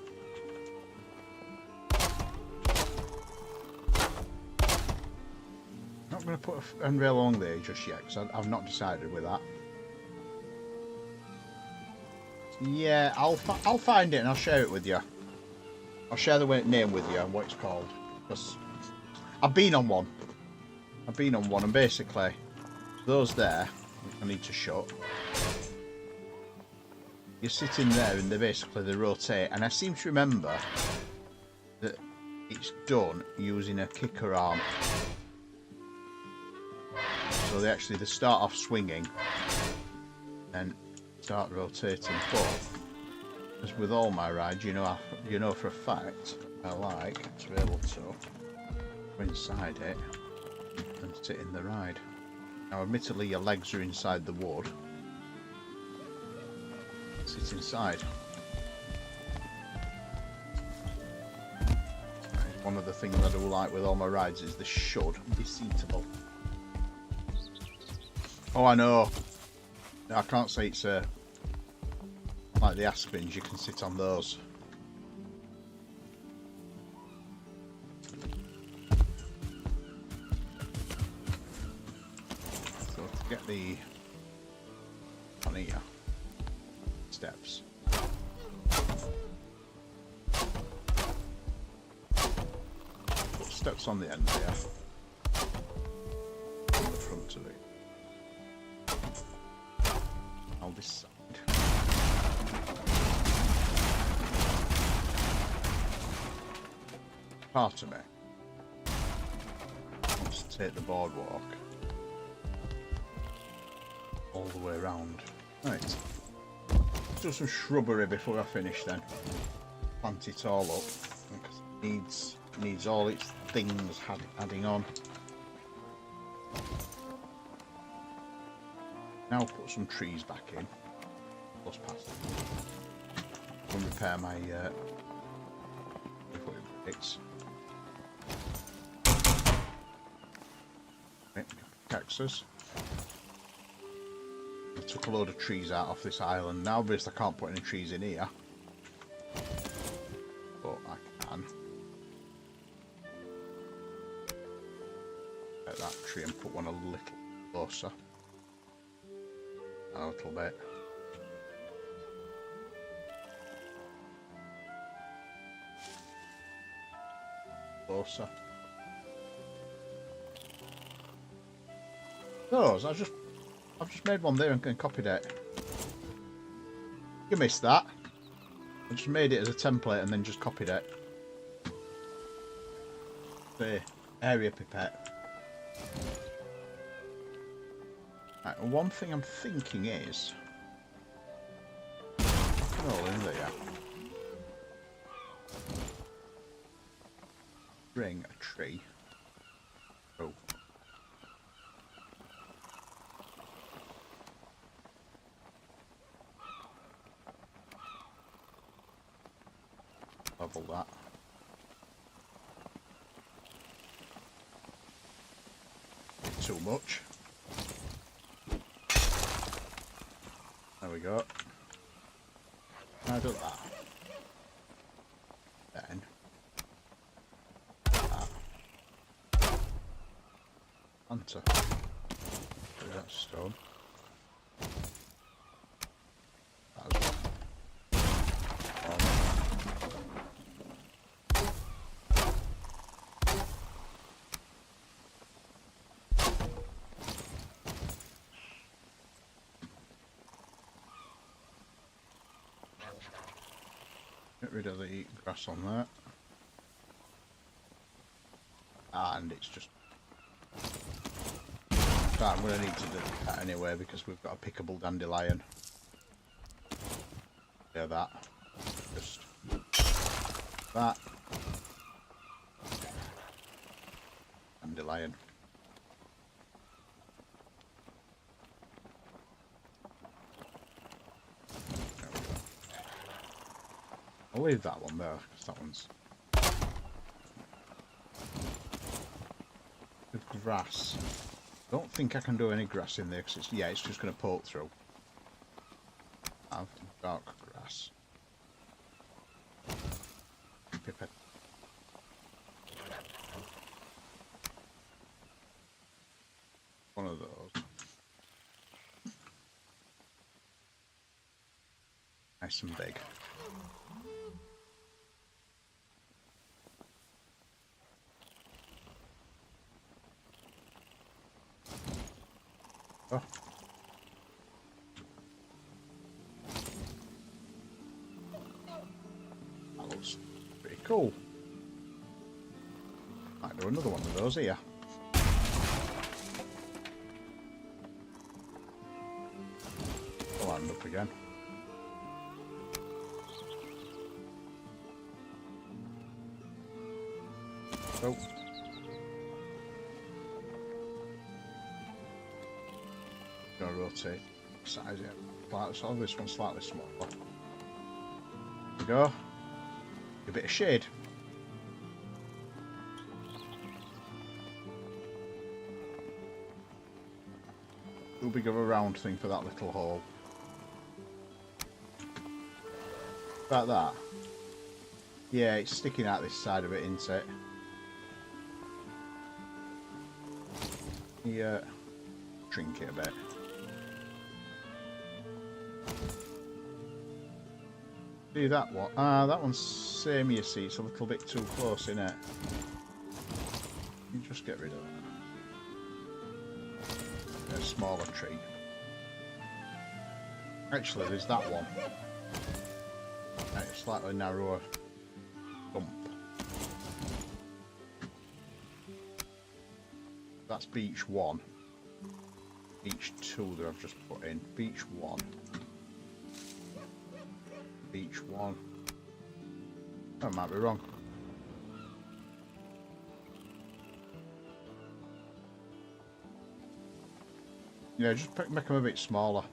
Not going to put a handrail along there just yet because I've not decided with that. Yeah, I'll find it and I'll share it with you. I'll share the name with you and what it's called. Because I've been on one. And basically, those there, I need to shut. You're sitting there and they rotate. And I seem to remember that it's done using a kicker arm. So they start off swinging and start rotating. But as with all my rides, you know for a fact I like to be able to go inside it and sit in the ride. Now, admittedly, your legs are inside the wood. Sit inside. One of the things I do like with all my rides is they should be seatable. Oh, I know. I can't say it's like the Aspens. You can sit on those. So to get the on here steps. Put steps on the end here. On the front of it. I'll decide. Part of me wants to take the boardwalk all the way around. Right. Let's do some shrubbery before I finish then. Plant it all up because it needs all its things adding on. Now put some trees back in. Plus past them. And repair my bricks. Cactus. I took a load of trees out off this island. Now obviously I can't put any trees in here. But I can. Get that tree and put one a little closer. A little bit. Closer. Those, I've just made one there and copied it. You missed that. I just made it as a template and then just copied it. The area pipette. Right, one thing I'm thinking is all in there. Bring a tree. Oh. Level that. Too much. There we go. I do that. Then that. Hunter. Do that stone. That as well. Get rid of the grass on that. And it's just... I'm going to need to do that anyway because we've got a pickable dandelion. Yeah, that. Just... that. Dandelion. I'll leave that one there, because that one's... with grass. I don't think I can do any grass in there, because it's just going to poke through. I have dark grass. pipette. One of those. Nice and big. Oh. That looks pretty cool. Might do another one of those here. I'll land up again. Oh. Gonna rotate size it. So this one's slightly smaller. There we go. A bit of shade. Too big of a round thing for that little hole. About that. Yeah, it's sticking out this side of it, isn't it? Yeah. Shrink it a bit. See that one? Ah, that one's same, you see. It's a little bit too close, isn't it? You just get rid of that. A smaller tree. Actually, there's that one. Right, a slightly narrower bump. That's beach 1. Beach 2 that I've just put in. Beach 1. Beach 1. I might be wrong. Yeah, just make them a bit smaller.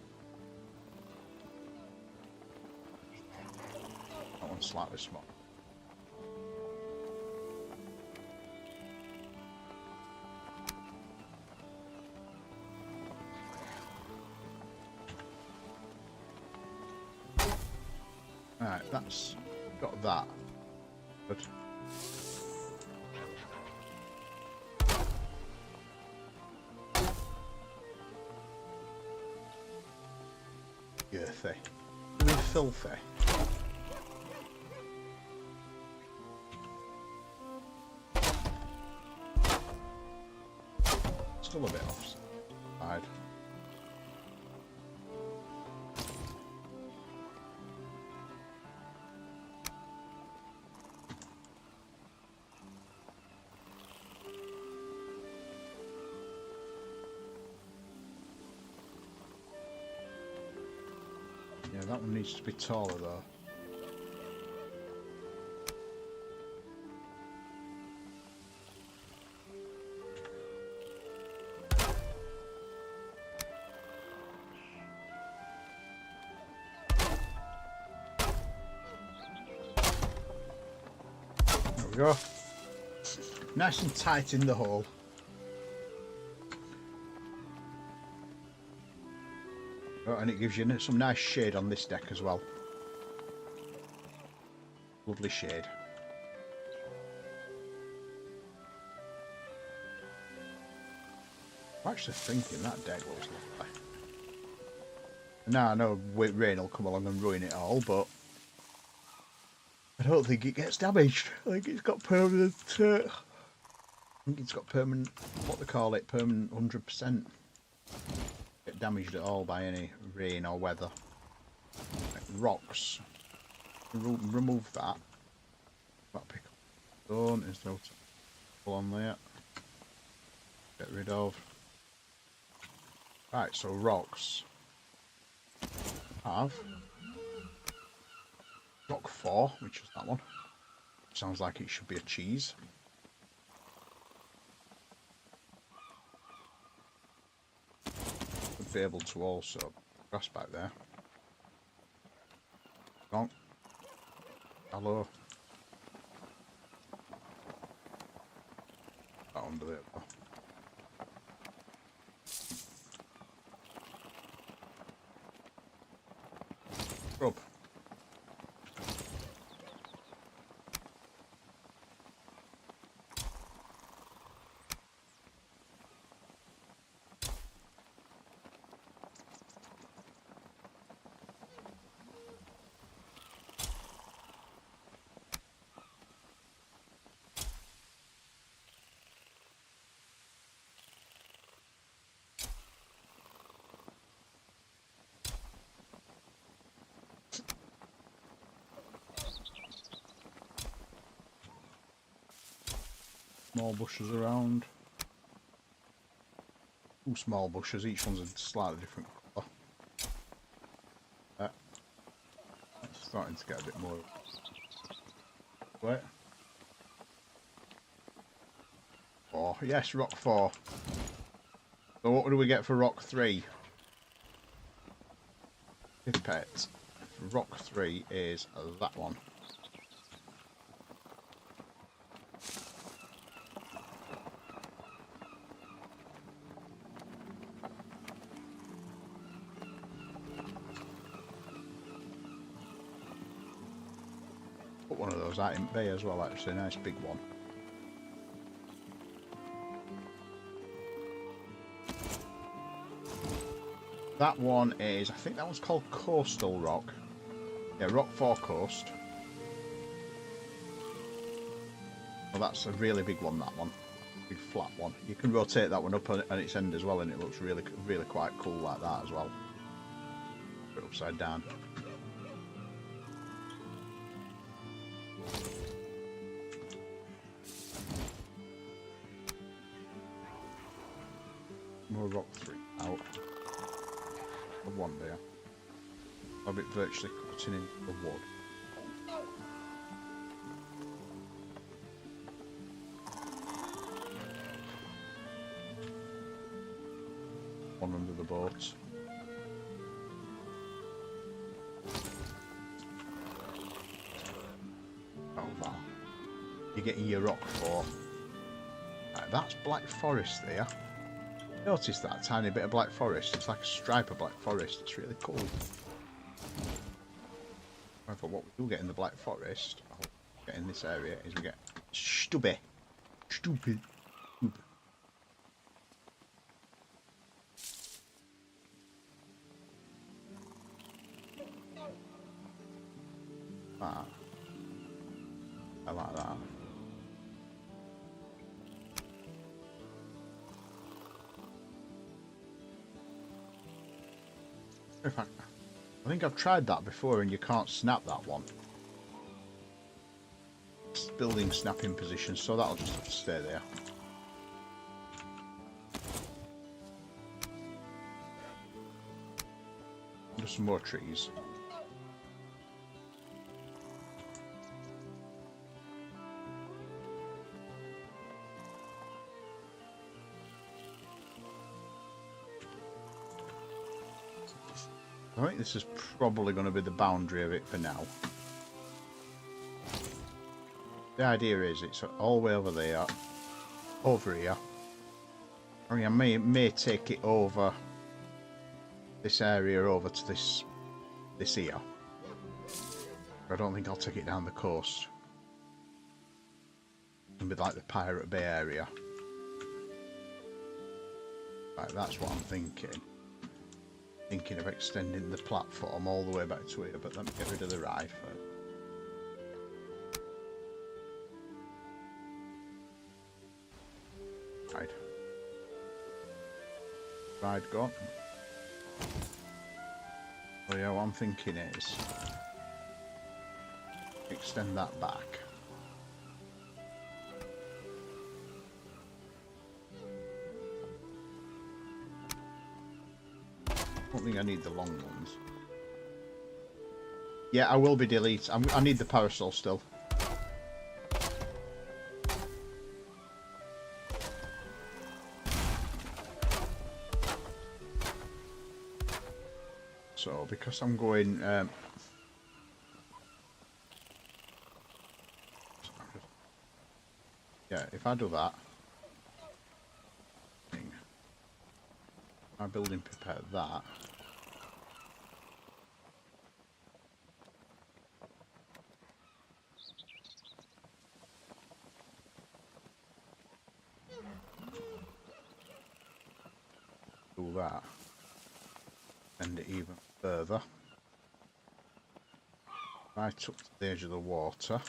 That one's slightly small. Alright, that's got that. Good. Girthy. Really filthy. Still a bit offside. Yeah, that one needs to be taller though. There we go. Nice and tight in the hole. Oh, and it gives you some nice shade on this deck as well. Lovely shade. I'm actually thinking that deck looks lovely. Now I know rain will come along and ruin it all, but I don't think it gets damaged. I think it's got permanent. I think it's got permanent. What they call it, permanent 100%. Get damaged at all by any rain or weather. Like rocks. Remove that. That pick up stone. There's no pull on there. Get rid of. Right, so rocks. Have rock 4, which is that one. Sounds like it should be a cheese. Would be able to also grass back there. Gone. Hello. That under there. Rub. small bushes around. 2 small bushes, each one's a slightly different colour. It's starting to get a bit more. Wait. 4. Yes, rock 4. So what do we get for rock 3? Pipette. Rock 3 is that one. Put one of those out in bay as well, actually, a nice big one. That one is, I think that one's called Coastal Rock. Yeah, Rock 4 Coast. Well, that's a really big one, that one. Big flat one. You can rotate that one up on its end as well, and it looks really, really quite cool like that as well. Put it upside down. More rock 3 out. One there. I'll be virtually cutting in the wood. One under the boat. Oh wow. You're getting your rock 4. Right, that's black forest there. Notice that tiny bit of black forest. It's like a stripe of black forest. It's really cool. However, what we do get in the black forest, get in this area, is we get stubby. Stupid. That. I like that. In fact, I think I've tried that before and you can't snap that one. It's building snapping position, so that'll just have to stay there. Just some more trees. I think this is probably going to be the boundary of it for now. The idea is it's all the way over there, over here. I mean, I may take it over this area over to this here. I don't think I'll take it down the coast. It'll be like the Pirate Bay area. Right, that's what I'm thinking. Thinking of extending the platform all the way back to here, but let me get rid of the ride first. Ride gone. So yeah, what I'm thinking is extend that back. I don't think I need the long ones. Yeah, I will be deleting. I need the parasol still. So, because I'm going... yeah, if I do that... My building prepared that. Do that. Send it even further. Right up to the edge of the water.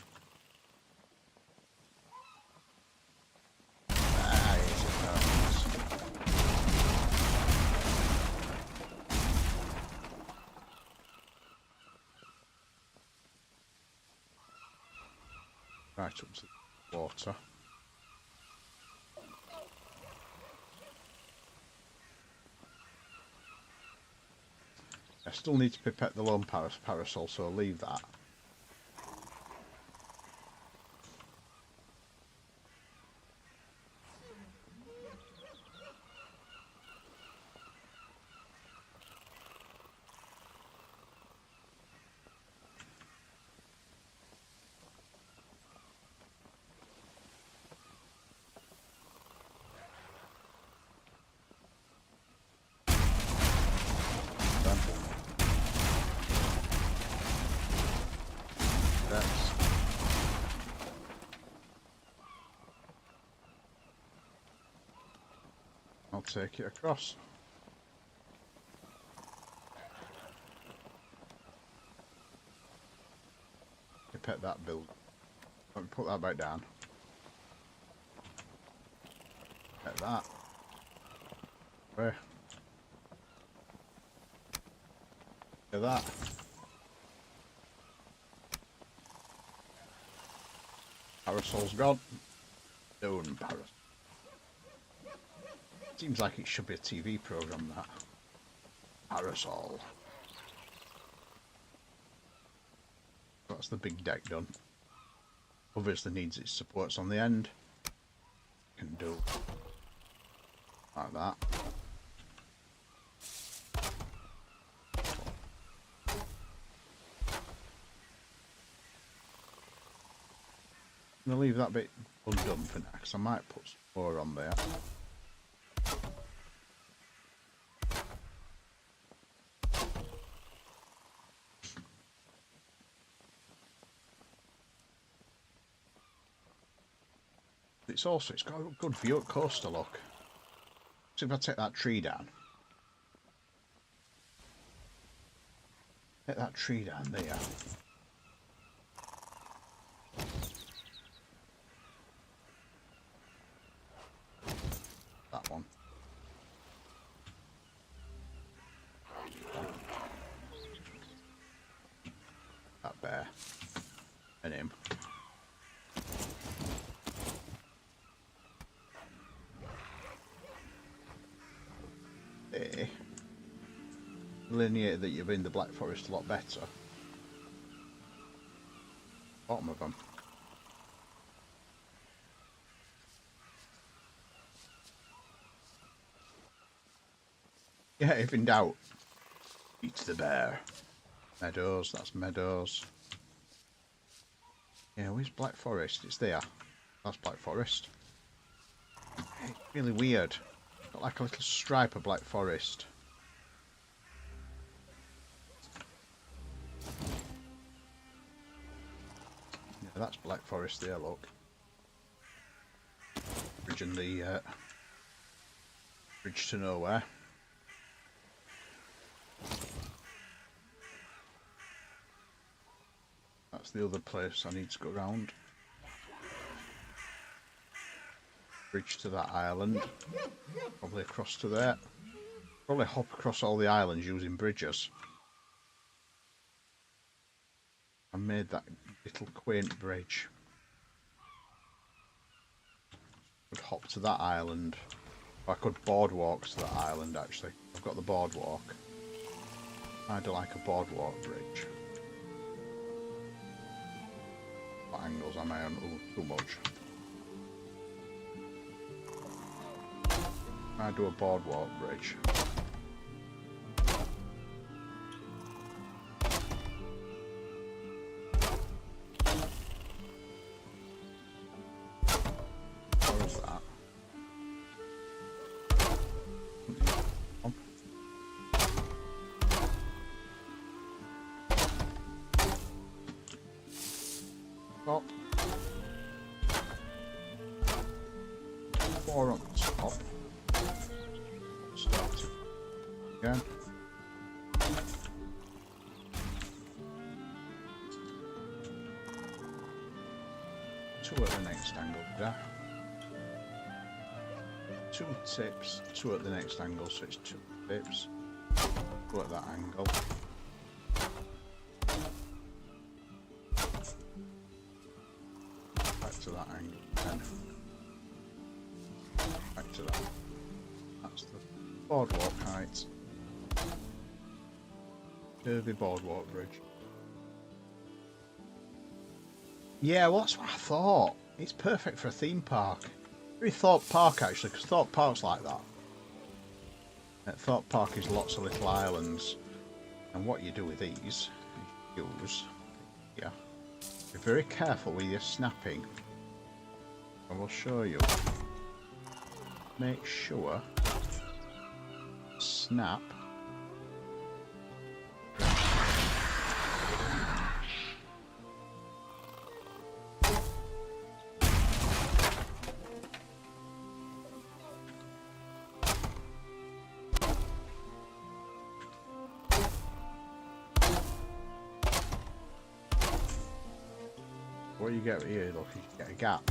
Right up to the water. I still need to pipette the lone parasol, so I'll leave that. I'll take it across. Pipette that build. Let me put that back down. Pipette that. Where? Look at that. Parasol's gone. Done parasol. Seems like it should be a TV program, that. Parasol. That's the big deck done. Obviously needs its supports on the end. Can do like that. I'm gonna leave that bit undone for now, because I might put some more on there. It's got a good view at coastal look. So if I take that tree down. Take that tree down there. That one. That bear. And him. Delineate that you're in the Black Forest a lot better. Bottom of them. Yeah, if in doubt, eat the bear. Meadows, that's Meadows. Yeah, where's Black Forest? It's there. That's Black Forest. It's really weird. Got like a little stripe of Black Forest. Yeah, that's Black Forest there, look. Bridge and the bridge to nowhere. That's the other place I need to go round. Bridge to that island. Probably across to there. Probably hop across all the islands using bridges. I made that little quaint bridge. Could hop to that island. Or I could boardwalk to that island actually. I've got the boardwalk. I do like a boardwalk bridge. What angles am I on? Ooh, too much. I do a boardwalk bridge. Where is that? Top. 4 on the top. Start again. Two at the next angle there. 2 tips, 2 at the next angle, so it's 2 tips. Go at that angle. Back to that angle then. Back to that. That's the boardwalk height. Curvy boardwalk bridge. Yeah, well, that's what I thought. It's perfect for a theme park. Very Thorpe Park, actually, because Thorpe Park's like that. Thorpe Park is lots of little islands. And what you do with these, you use, yeah, be very careful with your snapping. I will show you. Make sure, snap. What you get here, look, you get a gap.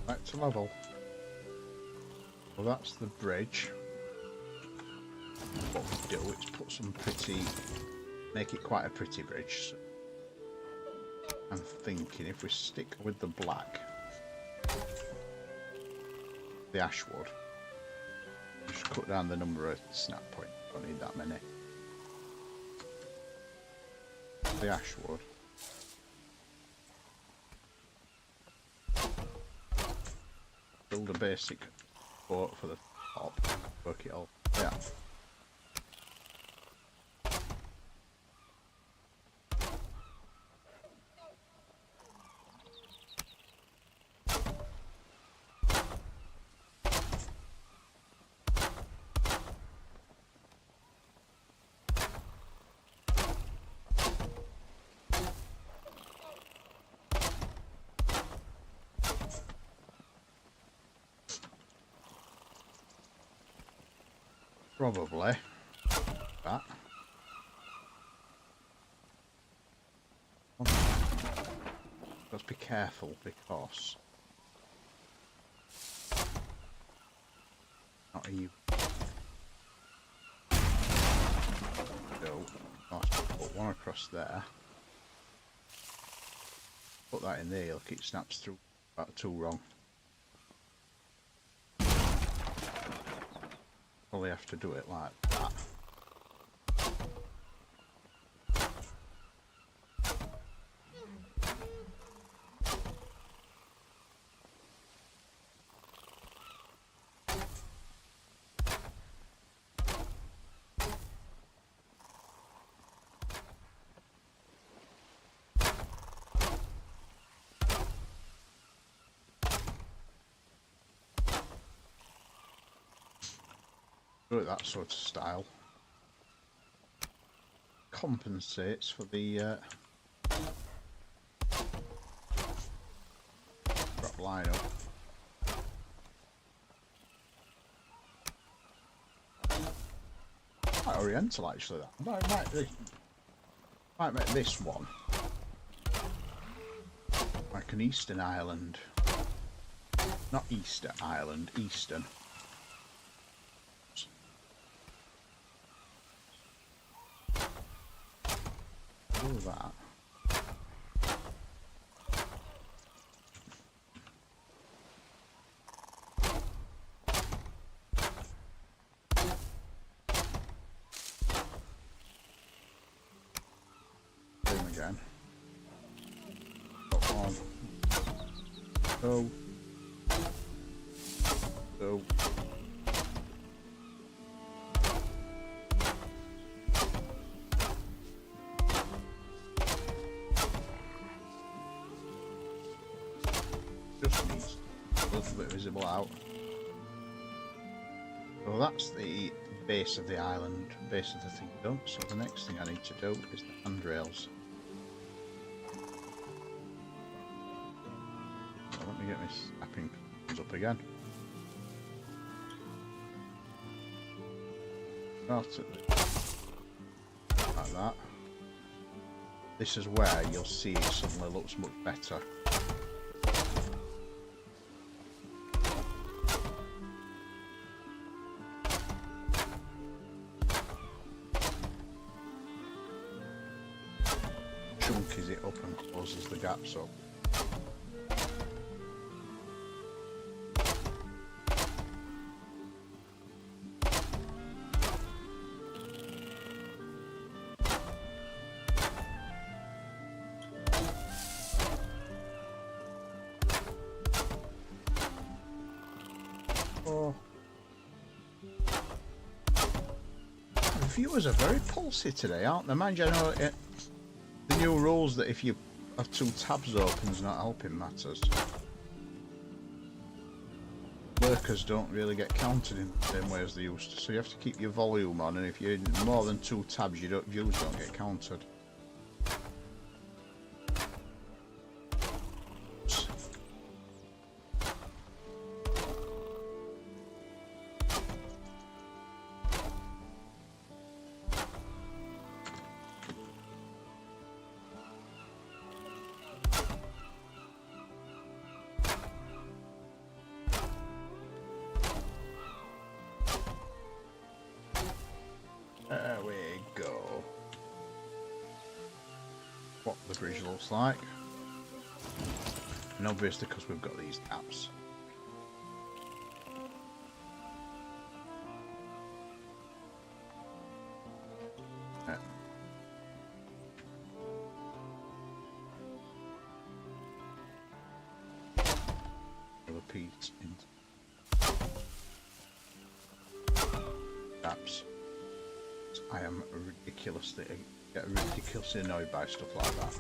Back to level. Well, that's the bridge. What we do is put some pretty, make it quite a pretty bridge. So I'm thinking if we stick with the black, the ash wood, just cut down the number of snap points. Don't need that many. The ash wood. Build a basic boat for the top. Work it all. Yeah. Probably that. Let's be careful because not you. So I'll put one across there. Put that in there. Look, it snaps through about two wrong. Probably have to do it like that. Do it that sort of style. Compensates for the drop line up. Quite oriental actually. That might make this one like an Eastern Island, not Easter Island, Eastern. Do that. Do them again. Got one. Go. Go. Just needs a little bit visible out. So that's the base of the island, base of the thing done. So the next thing I need to do is the handrails. So let me get my snapping up again. Start at this, like that. This is where you'll see it suddenly looks much better. Chunkies it up and closes the gaps up. Oh. The viewers are very pulsy today, aren't they? Mind you, I know the new rules that if you have 2 tabs open is not helping matters. Lurkers don't really get counted in the same way as they used to, so you have to keep your volume on, and if you're in more than 2 tabs, views don't get counted. There we go. What the bridge looks like. And obviously because we've got these apps. Yeah. Repeat into apps. I am get ridiculously annoyed by stuff like that.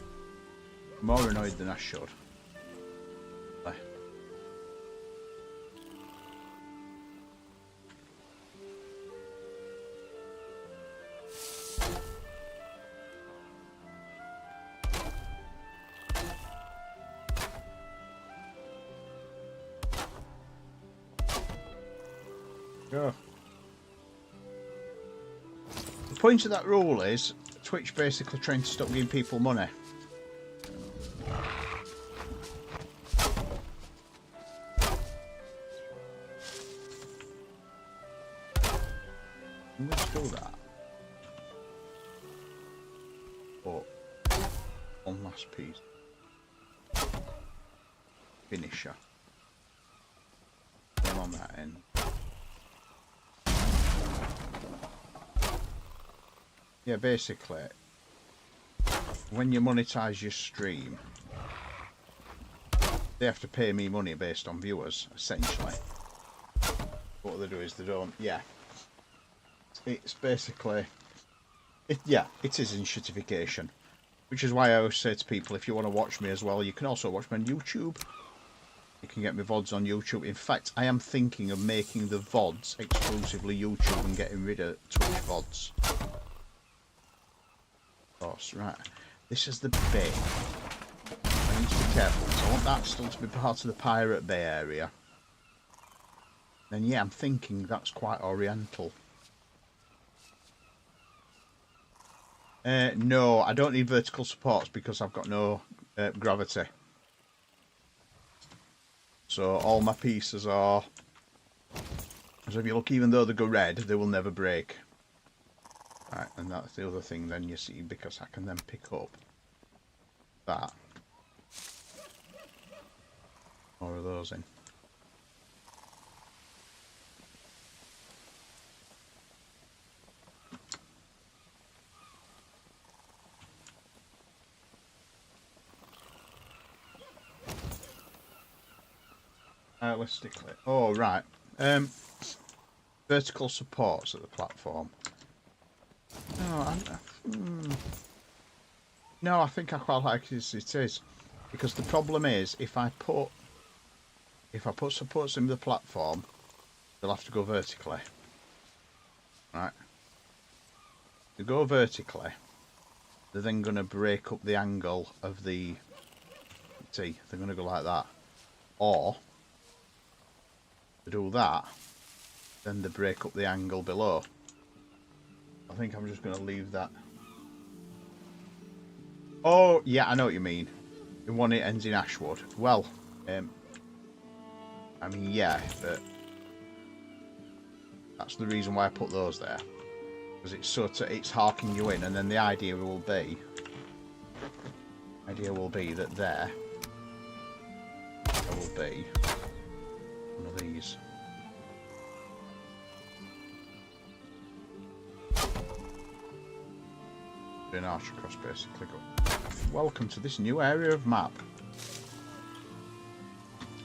More annoyed than I should. Go. The point of that rule is Twitch basically trying to stop giving people money. I'm going to do that. But one last piece. Finisher. One on that end. Yeah, basically, when you monetize your stream, they have to pay me money based on viewers, essentially. What they do is they don't, yeah. It's basically, it is initiatification. Which is why I always say to people, if you want to watch me as well, you can also watch me on YouTube. You can get my VODs on YouTube. In fact, I am thinking of making the VODs exclusively YouTube and getting rid of Twitch VODs. Right, this is the bay. I need to be careful because I want that still to be part of the Pirate Bay area. Then yeah, I'm thinking that's quite oriental. No, I don't need vertical supports because I've got no gravity. So all my pieces are, so if you look, even though they go red, they will never break. Right, and that's the other thing then, you see, because I can then pick up that. More of those in. Realistically. Oh, right. Vertical supports at the platform. No, I think I quite like it as it is, because the problem is if I put supports in the platform, they'll have to go vertically. Right. They go vertically. They're then going to break up the angle of the. See, they're going to go like that, or to do that, then they break up the angle below. I think I'm just going to leave that. Oh, yeah, I know what you mean. The one it ends in Ashwood. Well, I mean, yeah, but that's the reason why I put those there. Because it's sort of, it's harking you in, and then the idea will be that there will be one of these. An archer cross basically. Welcome to this new area of map.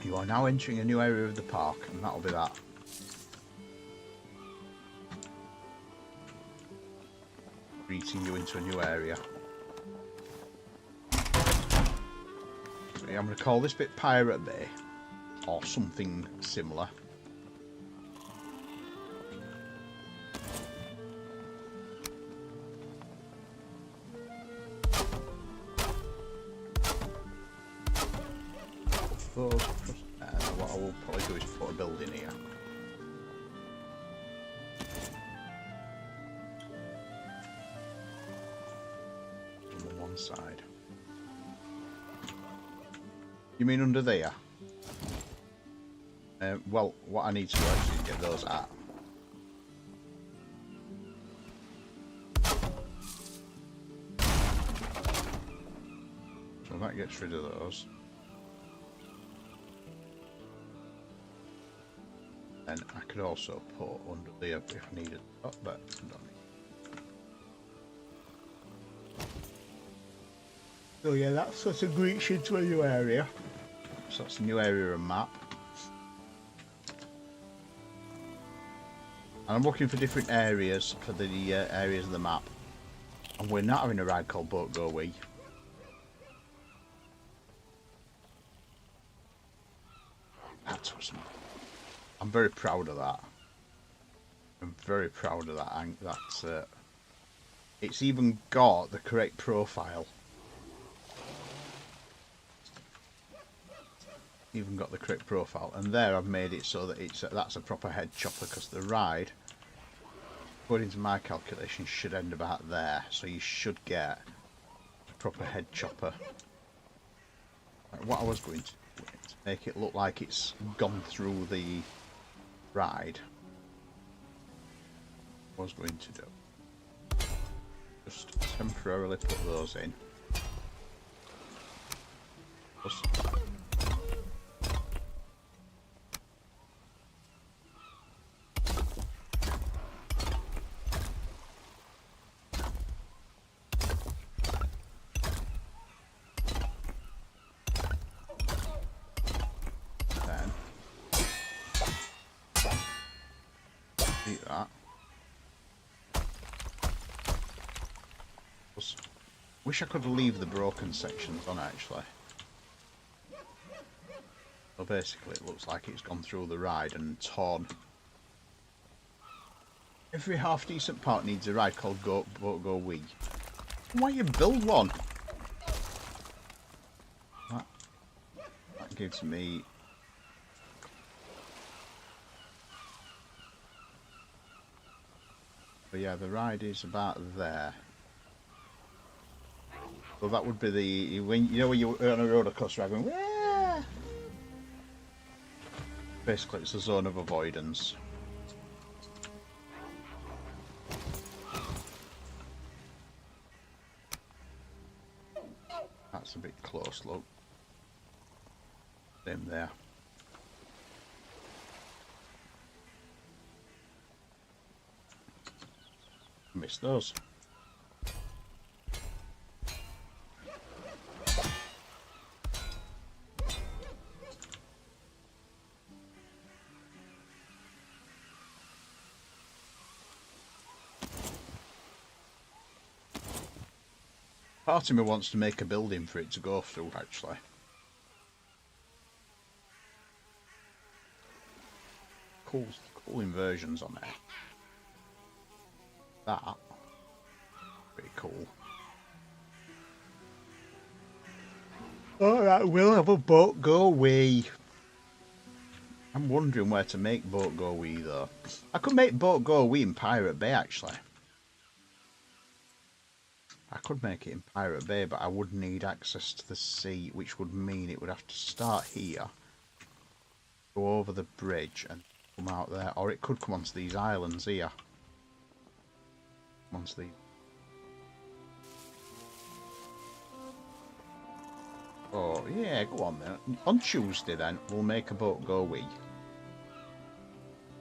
You are now entering a new area of the park, and that'll be that. Greeting you into a new area. So yeah, I'm going to call this bit Pirate Bay, or something similar. What I will probably do is put a building here. On one side. You mean under there? Well, what I need to do actually is get those out. So that gets rid of those. And I could also put under there if needed. Oh, but I don't need. So yeah, that sort of greets you into a new area. So that's a new area of map. And I'm looking for different areas for the areas of the map. And we're not having a ride called Boat Go Wee. That's awesome. I'm very proud of that. I'm very proud of that. That's it's even got the correct profile. Even got the correct profile, and there I've made it so that it's that's a proper head chopper, because the ride, according to my calculations, should end about there. So you should get a proper head chopper. Like what I was going to do to make it look like it's gone through the ride, I was going to do just temporarily put those in. That. Wish I could leave the broken sections on actually. So basically it looks like it's gone through the ride and torn. Every half decent part needs a ride called Boat Go Wee. Why you build one? That gives me. But yeah, the ride is about there. So that would be the when you know when you're on a roller coaster ride going, wah! Basically it's a zone of avoidance. That's a bit close, look. Same there. Missed those. Part of me wants to make a building for it to go through, actually. Cool inversions on there. That. Pretty cool. Alright, we'll have a Boat Go Wee. I'm wondering where to make Boat Go Wee, though. I could make Boat Go Wee in Pirate Bay, actually. I could make it in Pirate Bay, but I would need access to the sea, which would mean it would have to start here, go over the bridge and come out there, or it could come onto these islands here. Onto these. Oh, yeah, go on then. On Tuesday then, we'll make a boat go wee.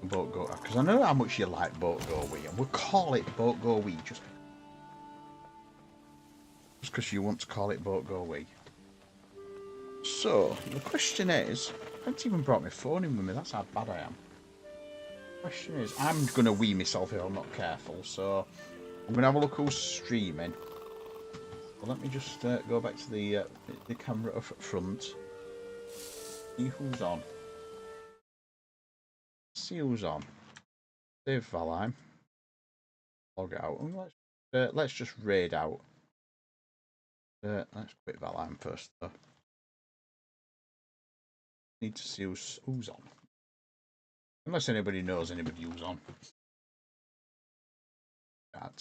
Boat go, because I know how much you like boat go wee, and we'll call it boat go wee just because you want to call it boat go wee. So, the question is, I haven't even brought my phone in with me, that's how bad I am. The question is, I'm going to wee myself if I'm not careful, so I'm going to have a look who's streaming. Well, let me just go back to the camera up front. See who's on. See who's on. Save Valheim. Log out. Let's just raid out. Let's quit Valheim first, though. Need to see who's on. Unless anybody knows anybody who's on.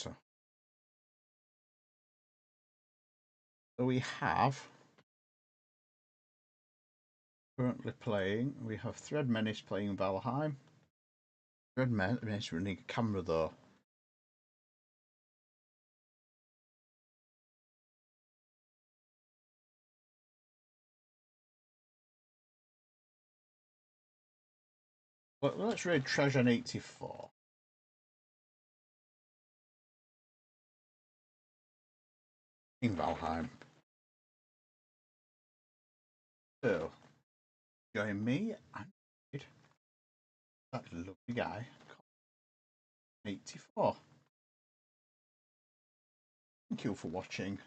So we have currently playing. We have Thread Menace playing Valheim. Thread Menace running a camera though. But let's raid Treasure 84. In Valheim. So, join me and that lovely guy, 84. Thank you for watching.